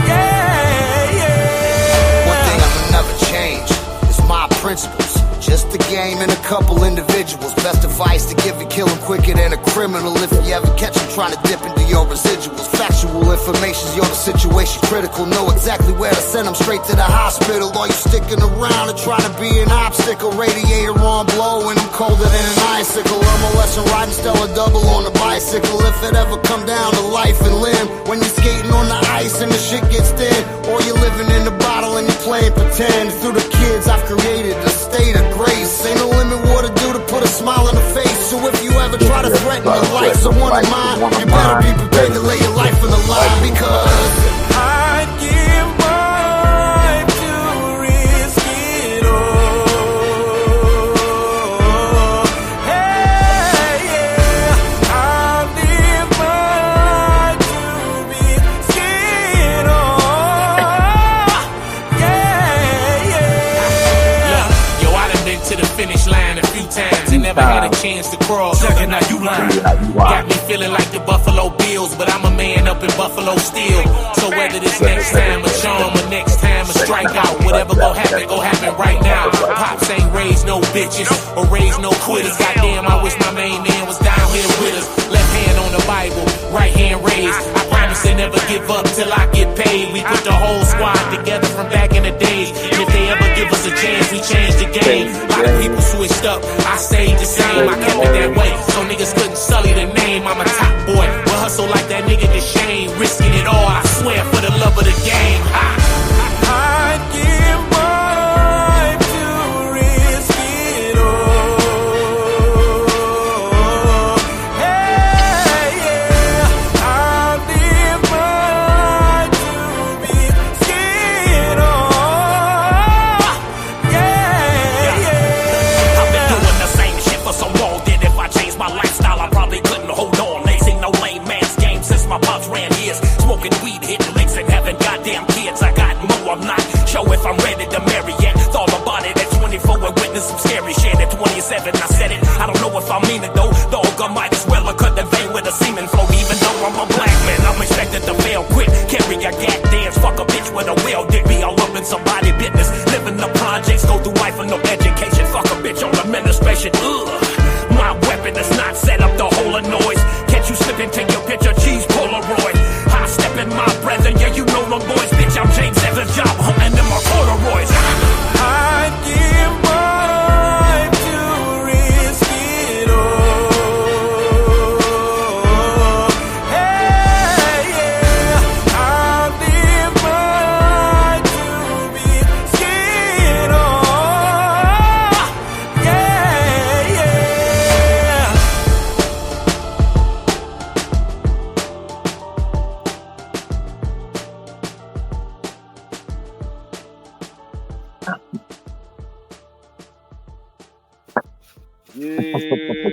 Yeah, yeah.
One thing I will never change is my principles. Just a game and a couple individuals. Best advice to give you, kill him quicker than a criminal. If you ever catch him trying to dip into your residuals. Factual information's the situation critical. Know exactly where to send him, straight to the hospital. Or you sticking around and trying to be an obstacle. Radiator on blow and I'm colder than an icicle. MLS and riding Stella double on a bicycle. If it ever come down to life and limb, when you're skating on the ice and the shit gets thin, or you're living in the bottle and you're playing pretend. Through the kids I've created a state of grace. Ain't no limit what to do to put a smile on the face. So if you ever try to threaten the life of one of mine, you better be prepared to lay your life on the line. Because
I'd give my life to risk it all. Hey, yeah, I'd live my life to risk it all. Yeah, yeah.
Yo, I done been to the finish line a few times and never had a chance to cross. Second, now you lying. Got me feeling like the Buffalo Bills, but I'm a man up in Buffalo still. So whether this next time a charm or next time a strikeout, whatever gon' happen right now. Pops ain't raised no bitches or raised no quitters. Goddamn, I wish my main man was down here with us. Left hand on the Bible, right hand raised. I promise to never give up till I get paid. We put the whole squad together from back in the days. And if they ever give us a chance, we change the game. A lot of people switched up, I stayed the same. I kept it that way, so niggas couldn't sully the name. I'm a top boy, will hustle like that nigga Deshane. Risking it all, I swear, for the love of the game.
I'd give my life to risk it all. Hey, yeah, I'd live my life to risk it all. Yeah, yeah.
I've been doing the same shit for so long that if I changed my lifestyle, I probably couldn't hold on. Ain't seen no lame man's game since my pops ran his. Smoking weed, hitting licks, and having goddamn kids. I got more, I'm not sure if I'm ready to marry yet. Thought about it at 24 and witnessed some scary shit. At 27, I said it. I don't know if I mean it though. Dog, I might as well have cut the vein with a semen flow. Even though I'm a black man, I'm expected to fail quick. Carry a gag dance, fuck a bitch with a will. Dick be all up in somebody business. Living the projects, go through life with no education. Fuck a bitch on administration. Ugh. My weapon is not set up to hold a noise. Catch you slipping, take your picture, cheese Polaroid. High step in my brethren, yeah, you know them boys. Bitch, I'm James Evans, job hunting in my corduroys.
I'd give my life to risk it all. Hey, yeah, I'd live my life to risk it all. Yeah, yeah.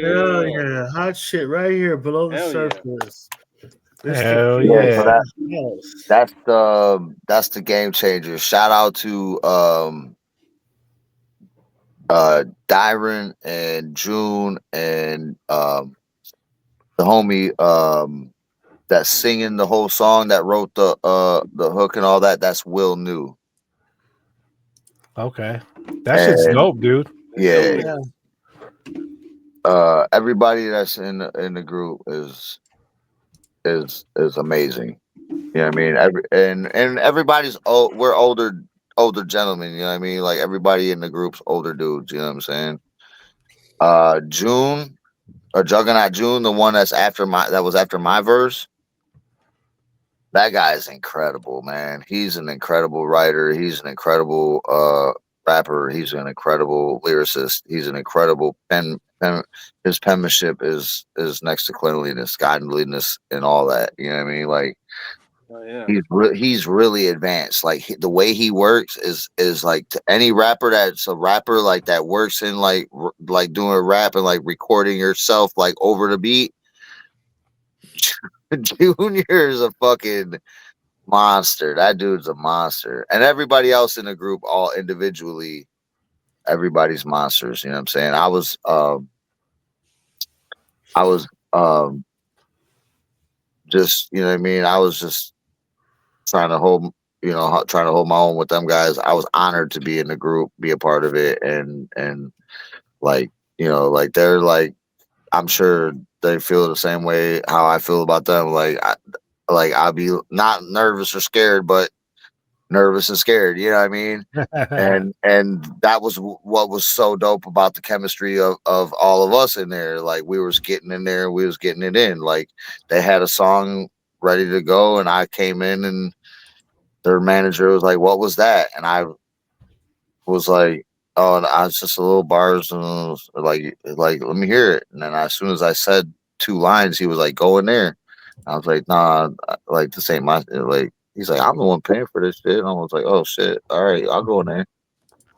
Hell yeah, hot shit right here below the
Hell yeah.
surface. This
Hell
shit-
yeah.
So that's the game changer. Shout out to Dyron and June and the homie that's singing the whole song, that wrote the hook and all that. That's Will New.
Okay. That shit's
And-
dope, dude.
Yeah. Everybody that's in the group is amazing. You know what I mean? And everybody's we're older gentlemen, you know what I mean? Like everybody in the group's older dudes, you know what I'm saying? June or Juggernaut June, the one that was after my verse. That guy is incredible, man. He's an incredible writer. He's an incredible rapper. He's an incredible lyricist. He's an incredible pen. His penmanship is next to cleanliness, godliness, and all that. You know what I mean? Like,
Oh, yeah.
he's really advanced. Like the way he works is like to any rapper that's a rapper like that works in like doing rap and like recording yourself like over the beat. Junior is a fucking monster. That dude's a monster. And everybody else in the group, all individually, everybody's monsters. You know what I'm saying? I was just, you know what I mean? I was just trying to hold my own with them guys. I was honored to be in the group, be a part of it, and like, you know, like they're like, I'm sure they feel the same way how I feel about them. Like I'll be not nervous or scared, but nervous and scared. You know what I mean? and that was what was so dope about the chemistry of all of us in there. Like we was getting in there, we was getting it in. Like they had a song ready to go, and I came in, and their manager was like, "What was that?" And I was like, "Oh, and I was just a little bars, and like let me hear it." And then as soon as I said 2 lines, he was like, "Go in there." I was like, "Nah, like this ain't my like." He's like, "I'm the one paying for this shit." And I was like, "Oh shit, all right, I'll go in there."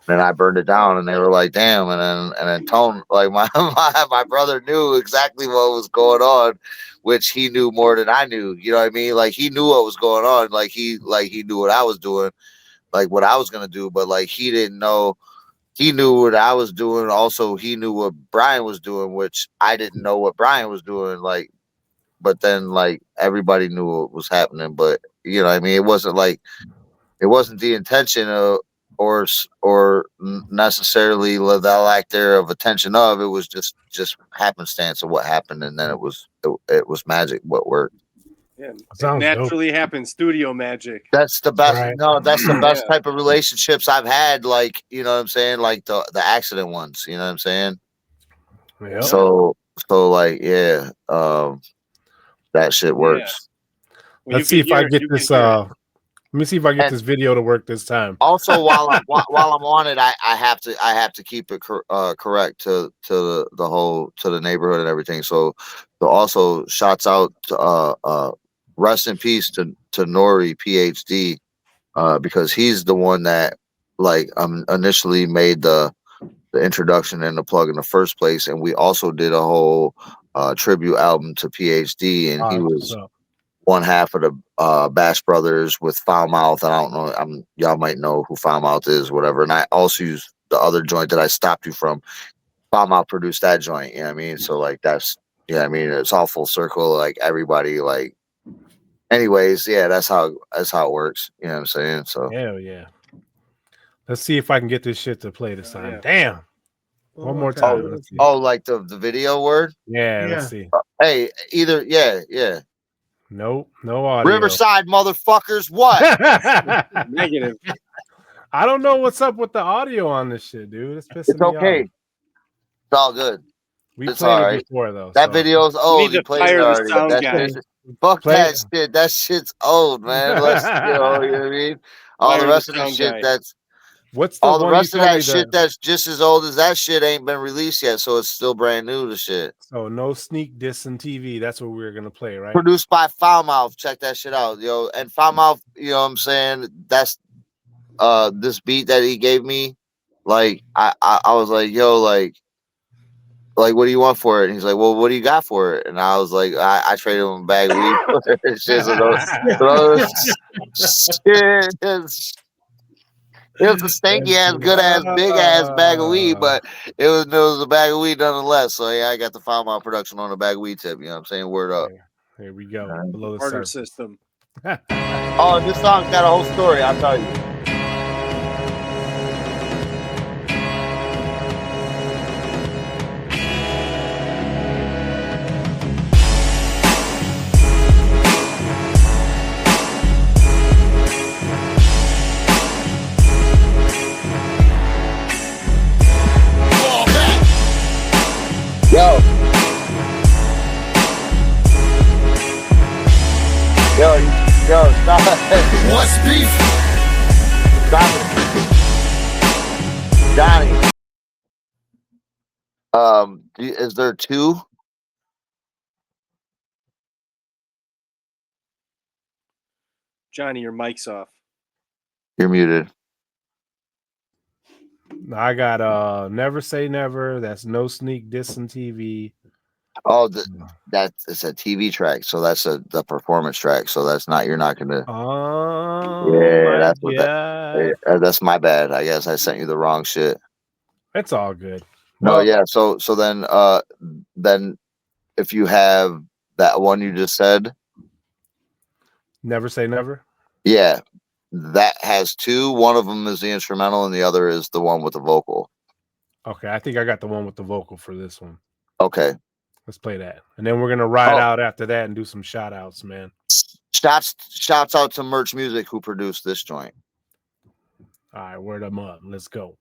And I burned it down, and they were like, "Damn!" And then Tone, like my brother knew exactly what was going on, which he knew more than I knew. You know what I mean? Like he knew what was going on. Like he knew what I was doing, like what I was gonna do, but like he didn't know. He knew what I was doing. Also, he knew what Brian was doing, which I didn't know what Brian was doing. Like, but then like everybody knew what was happening. But you know what I mean? It wasn't the intention of or necessarily the lack there of attention of. It was just happenstance of what happened, and then it was magic what worked.
Yeah, it
Sounds
naturally happens. Studio magic.
That's the best.
Right.
No, that's the best
Yeah.
type of relationships I've had. Like, you know what I'm saying? Like the accident ones. You know what I'm saying?
Yep.
So like, yeah, that shit works.
Well,
Let's see if I get this. Let me see if I get
And-
this video to work this time.
Also, while I'm on it, I have to keep it correct to the neighborhood and everything. So also shouts out to rest in peace to Nori PhD, because he's the one that like initially made the introduction and the plug in the first place, and we also did a whole tribute album to PhD, and he was one half of the Bash Brothers with Foul Mouth. And I don't know, y'all might know who Foul Mouth is, whatever. And I also used the other joint that I stopped you from. Foul Mouth produced that joint, you know what I mean? So like that's, yeah, I mean, it's all full circle, like everybody, like, anyways, yeah, that's how it works, you know what I'm saying? So
Hell yeah. Let's see if I can get this shit to play this time.
Yeah.
Damn. One more time. Let's see.
like the video word.
Yeah,
Yeah.
let's see.
Hey, either yeah.
Nope, no audio.
Riverside motherfuckers, what?
Negative.
I don't know what's up with the audio on this shit, dude. It's pissing
It's
me
okay.
off.
It's all good.
We
It's
played
all
it
right.
before though.
That
so.
video's old.
to
You played
fire
it
the
already.
sound
That
guy.
shit- Fuck
Play
that
it.
shit. That shit's old, man. Let's, you know what I mean? All
Fire
the
the
rest of the
sound
shit
guy.
that's
What's the
all the
one you
rest of
told me
that shit that's just as old as that shit ain't been released yet, so it's still brand new to shit.
So no sneak diss and TV. That's what we're gonna play, right?
Produced by Foul Mouth. Check that shit out, yo. And Foul Mouth, you know what I'm saying? That's this beat that he gave me. Like I was like, yo, like what do you want for it? And he's like, well, what do you got for it? And I was like, I traded him a bag of weed for it. It's just shit. It was a stanky ass, good ass, big ass bag of weed, but it was a bag of weed nonetheless. So yeah, I got the Foul Mouth production on the bag of weed tip. You know what I'm saying? Word up.
Here we go. Below the
Barter
surface.
system.
Oh, this song's got a whole story. I'll tell you. Yo. Yo,
What's beef?
Johnny. Is there two?
Johnny, your mic's off.
You're muted.
I got Never Say Never. That's No Sneak Dissing TV.
Oh, it's a TV track, so that's the performance track. So that's not you're not gonna.
Oh,
Yeah, that's what
yeah.
that's my bad. I guess I sent you the wrong shit.
It's all good.
No,
Well,
yeah. So then if you have that one you just said,
Never Say Never.
yeah, that has two. One of them is the instrumental, and the other is the one with the vocal.
Okay, I think I got the one with the vocal for this one.
Okay.
Let's play that. And then we're going to ride out after that and do some shout outs, man.
Shouts out to Merch Music who produced this joint.
All right, word them up. Let's go.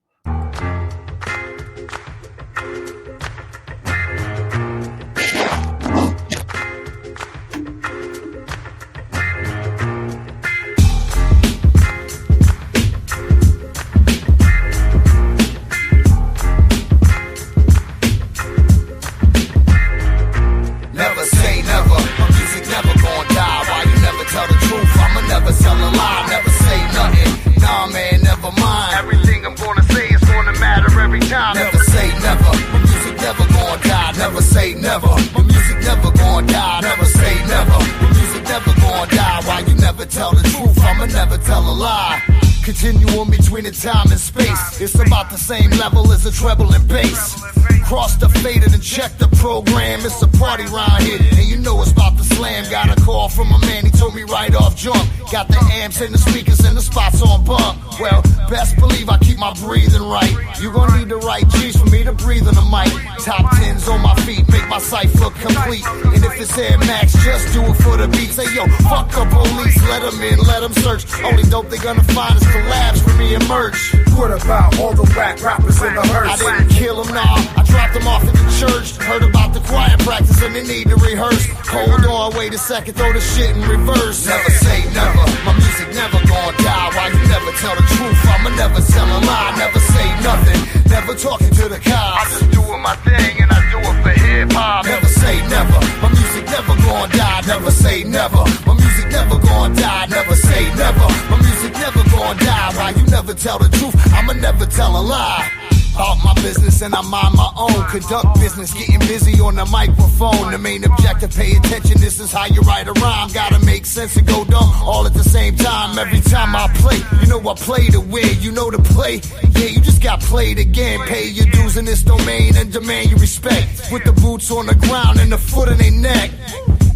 Never say never. My music never gon' die. Why you never tell the truth? I'ma never tell a lie. Never say nothing. Nah, man, never mind. Everything I'm gonna say is gonna matter every time. Never say never. My music never gon' die. Never say never. My music never gon' die. Never say never. My music never gon' die. Why you never tell the truth? I'ma never tell a lie. Continuum between the time and space. It's about the same level as a treble and bass. Cross the fader and check the program. It's a party round here, and you know it's about to slam. Got a call from a man, he told me right off jump. Got the amps and the speakers and the spots on bump. Well, best believe I keep my breathing right. You gon' need the right G's for me to breathe on the mic. Top tens on my feet, make my cipher complete. And if it's Air Max, just do it for the beat. Say yo, fuck the police, let them in, let them search. Only dope they gonna find is collabs for me and merch.
What about all the whack rappers in the hearse?
I didn't kill them, nah. I dropped them off at the church. Heard about the choir practice and they need to rehearse. Hold on, wait a second, throw the shit in reverse. Never say never. My music never gon' die. Why you never tell the truth? I'ma never tell a lie. Never say nothing. Never talking to the cops. I'm just doing my thing and I do it for hip hop. Never say never. My music never gon' die. Never say never. My music never gon' die. Never say never. My music never gon' die. Why you never tell the truth? I'ma never tell a lie. About my business and I mind my own. Conduct business, getting busy on the microphone. The main objective, pay attention, this is how you write a rhyme. Gotta make sense and go dumb all at the same time. Every time I play, you know I play to win. You know to play, yeah, you just got played again. Pay your dues in this domain and demand your respect. With the boots on the ground and the foot in their neck.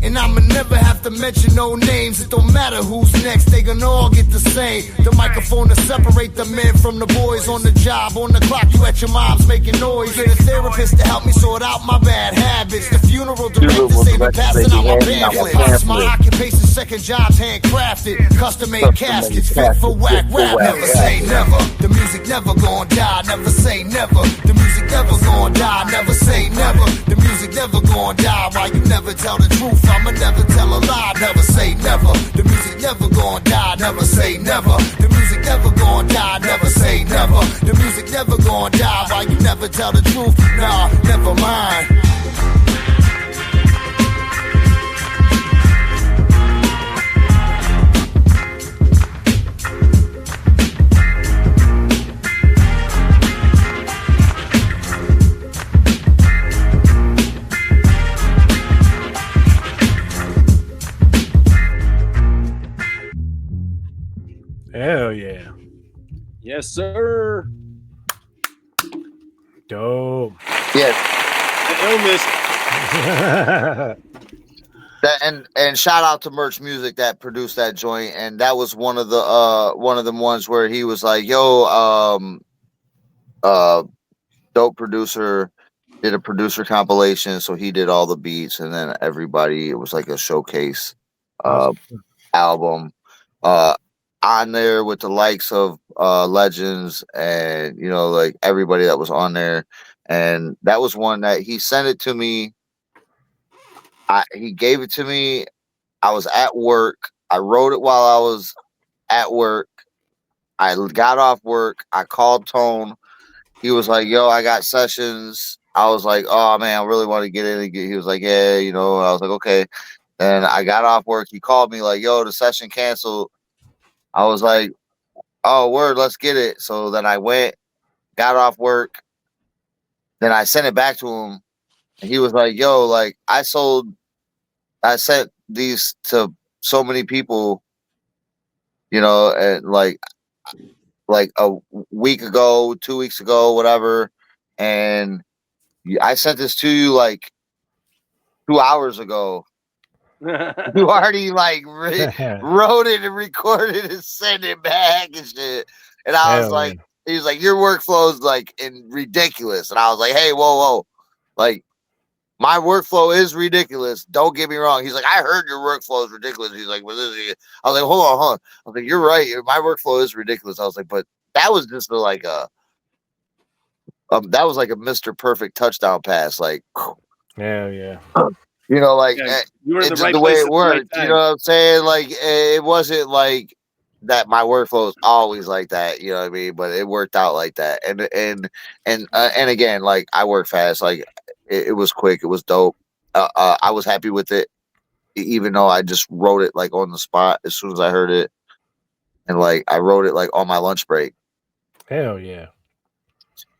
And I'ma never have to mention no names. It don't matter who's next, they gonna all get the same. The microphone to separate the men from the boys. On the job, on the clock, you at your mom's making noise. Get a therapist to help me sort out my bad habits. The funeral director say me passing out my pamphlets. My occupation, second jobs handcrafted. Custom made caskets, fit for whack rap. Never say never. The music never gon' die. Never say never. The music never gon' die. Never say never. The music never gon' die. Why you never tell the truth? I'ma never tell a lie, never say never. The music never gon' die, never say never. The music never gon' die, never say never. The music never gon' die, why you never tell the truth? Nah, never mind.
Hell yeah.
Yes, sir.
Dope.
Yeah.
Illness.
And shout out to Merch Music that produced that joint, and that was one of the ones where he was like, "Yo, dope producer, did a producer compilation, so he did all the beats, and then everybody, it was like a showcase album on there with the likes of legends and like everybody that was on there, and that was one that he sent it to me. He gave it to me. I was at work I wrote it while I was at work. I got off work. I called Tone. He was like, "Yo, I got sessions." I was like, "Oh man, I really want to get in." He was like, "Yeah, you know." I was like, "Okay." And I got off work. He called me like, "Yo, the session canceled." I was like, "Oh, word, let's get it." So then I went, got off work. Then I sent it back to him. And he was like, "Yo, like I sent these to so many people, you know, and like a week ago, 2 weeks ago, whatever. And I sent this to you like 2 hours ago. You already like wrote it and recorded and sent it back and shit." And I was
Hell
like, he was like, "Your workflow is like ridiculous." And I was like, "Hey, whoa. Like, my workflow is ridiculous. Don't get me wrong." He's like, "I heard your workflow is ridiculous." He's like, "Well, this is..." I was like, hold on. I was like, "You're right. My workflow is ridiculous." I was like, "But that was just like that was like a Mr. Perfect touchdown pass. Like,
Hell yeah.
you know, like
Yeah, you were in the
it's just
right
the way
place
it
at the right
worked. You
time.
know what I'm saying? Like, it wasn't like that. My workflow is always like that. You know what I mean? But it worked out like that. And again, like, I work fast. Like, it was quick. It was dope. I was happy with it, even though I just wrote it like on the spot as soon as I heard it, and like I wrote it like on my lunch break.
Hell yeah.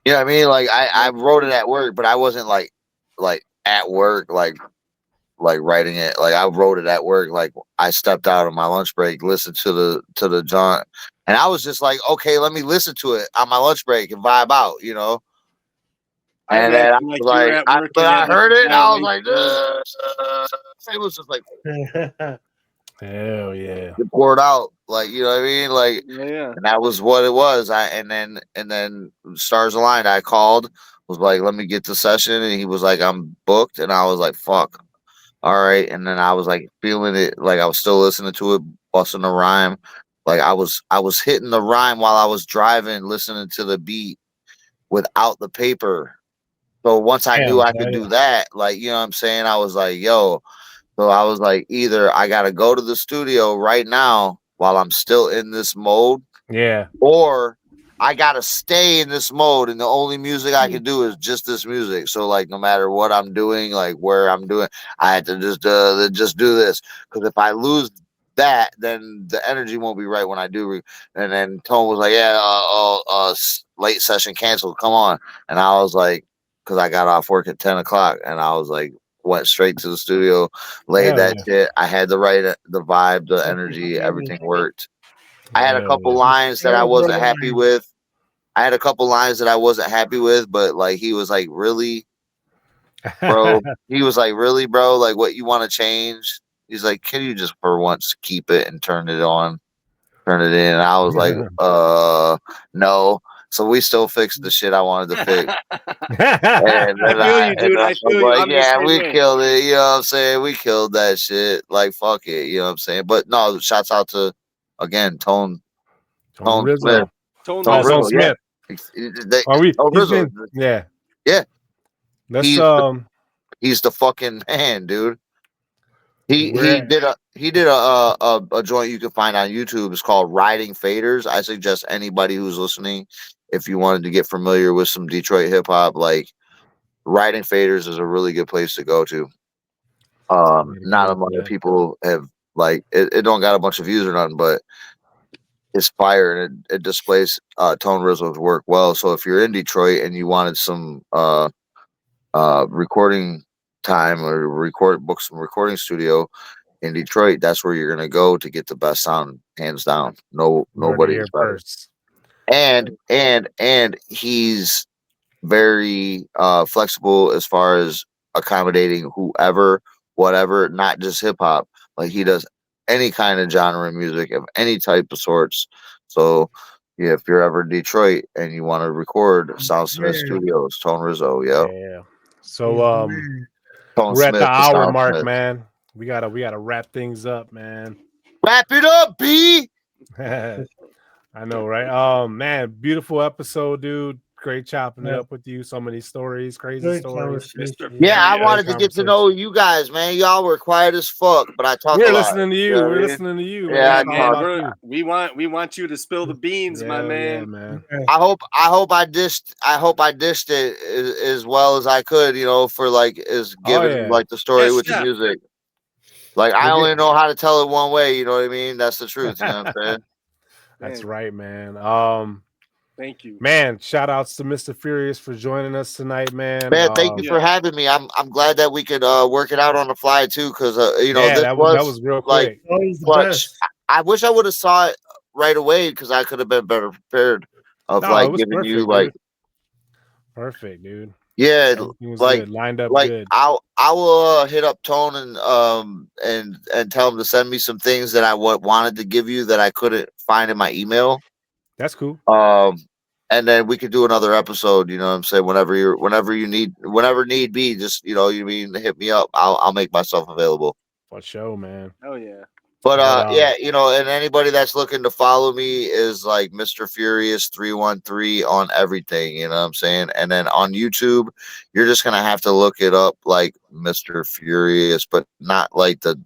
You know what I mean? Like, I wrote it at work, but I wasn't like at work like writing it. Like, I wrote it at work. Like, I stepped out on my lunch break, listened to the jaunt, and I was just like, okay, let me listen to it on my lunch break and vibe out, you know.
I
And then I
imagine
was
like you were
like,
at work.
but
You
I
had like
heard it, and I was like,
violation.
it was just like
Hell yeah.
it poured out, like, you know what I mean, like.
Yeah.
And that was what it was. And then stars aligned. I called, was like, "Let me get the session," and he was like, "I'm booked," and I was like, "Fuck, all right." And then I was like feeling it, like I was still listening to it, busting the rhyme, like I was hitting the rhyme while I was driving, listening to the beat without the paper. So once I knew
Hell
I could
yeah.
do that, like, you know what I'm saying, I was like, "Yo." So I was like, either I got to go to the studio right now while I'm still in this mode,
Yeah.
or I gotta stay in this mode, and the only music I can do is just this music. So like, no matter what I'm doing, like where I'm doing, I had to just do this, because if I lose that, then the energy won't be right when I do. And then Tone was like, "Yeah, late session canceled. Come on." And I was like, because I got off work at 10 o'clock, and I was like, went straight to the studio, laid
Hell
that
yeah.
shit. I had the right, the vibe, the energy, everything worked. I had a
Hell
couple
yeah.
lines that I wasn't happy with. I had a couple lines that I wasn't happy with, but like, he was like, "Really, bro?" He was like, "Really, bro? Like, what you want to change?" He's like, "Can you just for once keep it and turn it on, turn it in?" And I was like, no." So we still fixed the shit I wanted to fix. And
I
then
feel you, dude. I
was
feel you.
like,
I'm the
"Yeah,
same
we
way.
killed it." You know what I'm saying? We killed that shit. Like, fuck it. You know what I'm saying? But no, shouts out to, again, Tone
Tone
Smith.
Rizzo.
Tone
Tone
Tone
Rizzo,
Rizzo.
yeah.
Smith. Are we?
Tone
He's
Rizzo.
been. Yeah.
Yeah.
Let's
He's he's the fucking man, dude. He
We're
he did a he did a joint you can find on YouTube. It's called Riding Faders. I suggest anybody who's listening, if you wanted to get familiar with some Detroit hip hop, like, Riding Faders is a really good place to go to. Not a lot of people have, like, it don't got a bunch of views or nothing, but it's fire, and it displays Tone Rizzo's work well. So if you're in Detroit and you wanted some recording time, or book some recording studio in Detroit, that's where you're gonna go to get the best sound, hands down.
You heard it
Nobody's
here
better.
first.
And he's very flexible as far as accommodating whoever, whatever, not just hip hop. Like, he does any kind of genre of music of any type of sorts. So yeah, if you're ever in Detroit and you want to record, Soundsmith Studios, Tone Rizzo, yeah.
Yeah. So
Tone
we're at the
Smith, the
hour mark,
Soundsmith.
man. We gotta wrap things up, man.
Wrap it up, B.
I know, right? Man, beautiful episode, dude. great chopping it
Yeah.
up with you. So many stories, crazy
Good
stories.
Mr.
conversation.
Yeah, I
Furious.
wanted to get to know you guys, man. Y'all were quiet as fuck, but I talk a
We're
lot.
listening to
You
you.
know what
We're
I mean?
listening to you, man.
Yeah, I
Yeah,
It's all
man.
talk.
about you.
We want you to spill the beans, my
Yeah, yeah,
man.
man.
I hope I dished it as well as I could, you know, for like is
Oh
given
yeah.
like the story
Yes,
with the
chef.
music. Like I
We'll
only
get
know how to tell it one way, you know what I mean? That's the truth, you know what I'm saying?
That's
Man,
right, man.
thank you.
Man, shout outs to Mr. Furious for joining us tonight, man.
Man, thank you
Yeah.
for having me. I'm glad that we could work it out on the fly too, because you know,
Yeah,
this
that
was
was real
like
quick.
Always the
clutch.
best.
I wish I would have saw it right away because I could have been better prepared of
No, it
like
was
giving you
perfect,
like
dude. Perfect, dude.
yeah,
Everything was
like
good, lined up
like
good.
I will hit up Tone and tell him to send me some things that I wanted to give you that I couldn't find in my email.
That's cool.
And then we could do another episode, you know what I'm saying, whenever need be, just you know, you mean hit me up. I'll make myself available.
For sure, man.
Oh yeah.
But
But
yeah, you know, and anybody that's looking to follow me is like Mr. Furious 313 on everything, you know what I'm saying? And then on YouTube, you're just gonna have to look it up like Mr. Furious, but not like the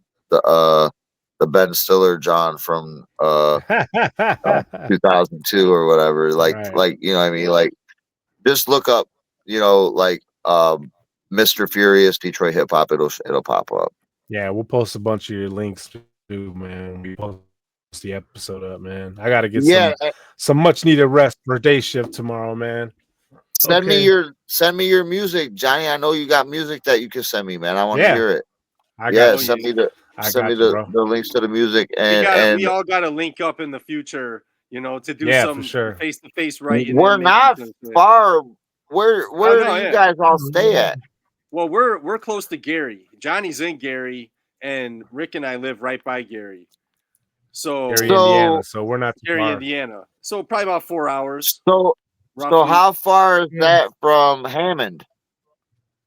Ben Stiller John from 2002 or whatever.
right.
Like you know what I mean? Like just look up, you know, like Mr. Furious Detroit Hip Hop, it'll pop up.
Yeah, we'll post a bunch of your links too, man. We post the episode up, man. I gotta get
Yeah,
some much needed rest for day shift tomorrow, man.
send
Okay.
me your music, Johnny. I know you got music that you can send me, man. I want to
Yeah,
hear it.
I
Yeah,
got
Oh
you.
yeah.
I
send me
got you, bro.
the links to the music
We
and
all gotta link up in the future, you know, to do
Yeah, for
some
sure.
face to face writing
we're
and maybe
not
some shit.
far.
Oh
Where
no,
do you
yeah.
guys all stay at?
Well, we're close to Gary. Johnny's in Gary, and Rick and I live right by Gary. So
Gary,
So
Indiana. So we're not too
Gary,
far.
Indiana. So probably about 4 hours,
so
roughly.
how far is
Yeah.
that from Hammond?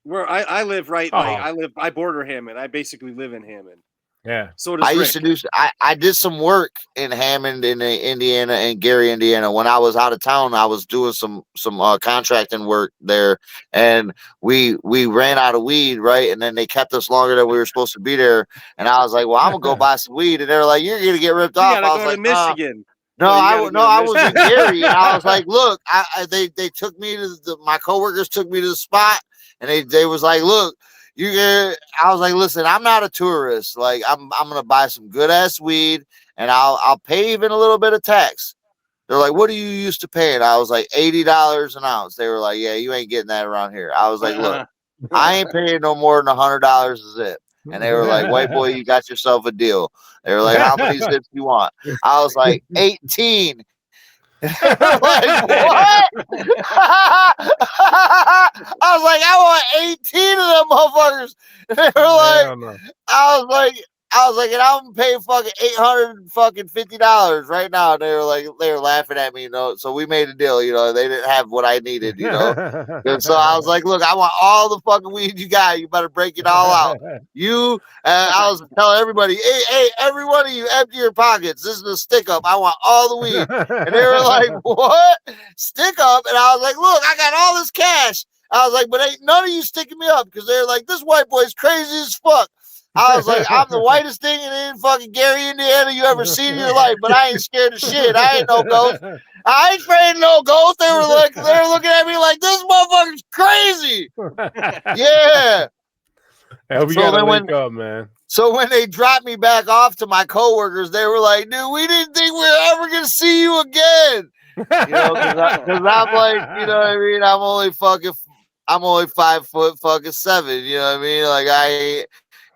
Where I live right like
Oh,
I border Hammond. I basically live in Hammond.
yeah.
So does
I
Rick.
used to do. I did some work in Hammond, in Indiana, and Gary, Indiana. When I was out of town, I was doing some contracting work there, and we ran out of weed, right? And then they kept us longer than we were supposed to be there. And I was like, "Well, I'm gonna go buy some weed," and they were like, "You're gonna get ripped
You
off."
gotta
I was
go to
like, "Nah."
Michigan.
No,
You gotta go to
I was in
Michigan.
Gary, and I was like, "Look, they took me to my coworkers took me to the spot, and they was like, look." I was like, listen, I'm not a tourist. Like, I'm gonna buy some good ass weed, and I'll pay even a little bit of tax. They're like, what are you used to paying? I was like, $80 an ounce. They were like, yeah, you ain't getting that around here. I was like, look, I ain't paying no more than $100 a zip. And they were like, white boy, you got yourself a deal. They were like, how many zips you want? I was like, 18. They were like, what? I was like, I want 18 of them motherfuckers. And they were like,
Hell no.
I was like, and I'm paying fucking $850 right now. And they were laughing at me, you know. So we made a deal, you know. They didn't have what I needed, you know. And so I was like, look, I want all the fucking weed you got. You better break it all out. I was telling everybody, hey, every one of you, empty your pockets. This is a stick up. I want all the weed. And they were like, what? Stick up? And I was like, look, I got all this cash. I was like, but ain't none of you sticking me up because they're like, this white boy's crazy as fuck. I was like, I'm the whitest thing in fucking Gary, Indiana you ever seen in your life, but I ain't scared of shit. I ain't no ghost. I ain't afraid of no ghost. They were looking at me like, this motherfucker's crazy. Yeah.
Hey, we
So
gotta
then
link up, man.
So when they dropped me back off to my coworkers, they were like, dude, we didn't think we were ever going to see you again. You know, because I'm like, you know what I mean? I'm only 5 foot fucking 7. You know what I mean? Like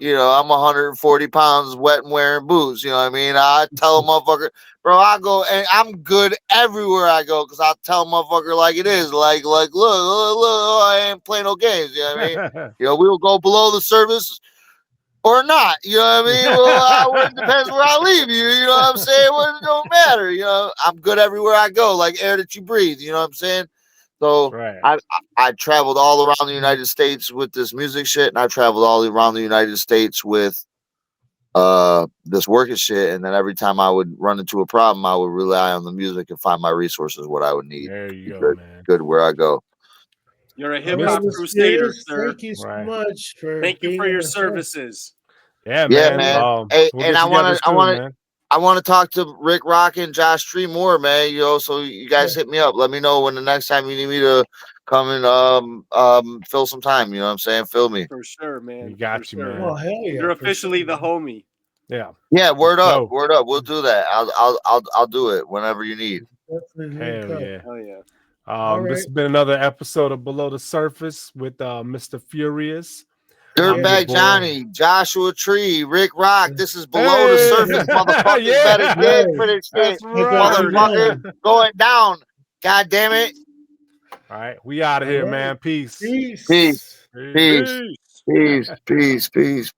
I'm 140 pounds wet and wearing boots. You know what I mean? I tell a motherfucker, bro, I go and I'm good everywhere I go because I tell a motherfucker like it is. Like, look, I ain't playing no games. You know what I mean? You know, we'll go below the surface or not. You know what I mean? Well, it depends where I leave you. You know what I'm saying? Well, it don't matter. You know, I'm good everywhere I go, like air that you breathe. You know what I'm saying? So
Right.
I traveled all around the United States with this music shit, and I traveled all around the United States with this working shit, and then every time I would run into a problem, I would rely on the music and find my resources, what I would need.
There you go,
Good,
man.
good where I go.
You're a hip hop
Mr.
crusader,
Spears,
sir.
thank you so
Right.
much for
Thank you
being
for
on
your
the show.
services.
Yeah,
Yeah,
man.
man. Hey,
we'll
and
get
I
together
want
soon, man.
I want to talk to Rick Rock and Josh Tree more, man. You know, so you guys hit me up. Let me know when the next time you need me to come and fill some time. You know what I'm saying? Fill me.
For sure, man.
We got
for
you,
sure.
man.
Oh hell yeah!
You're
for
officially
sure.
the homie.
Yeah.
Yeah, word up,
go.
word up. We'll do that. I'll do it whenever you need.
Definitely link
Hell
up.
yeah.
Hell yeah.
All
This
right.
has been another episode of Below the Surface with Mr. Furious.
Dirtbag
boy.
Johnny, Joshua Tree, Rick Rock. This is Below the
Hey!
Surface, motherfuckers.
Yeah.
Better dig for this shit,
That's right.
motherfucker. Going down. God damn it.
All right, we out of here,
All right.
man. Peace.
Peace.
Peace.
Peace.
Peace. Peace. Peace. Peace. Peace.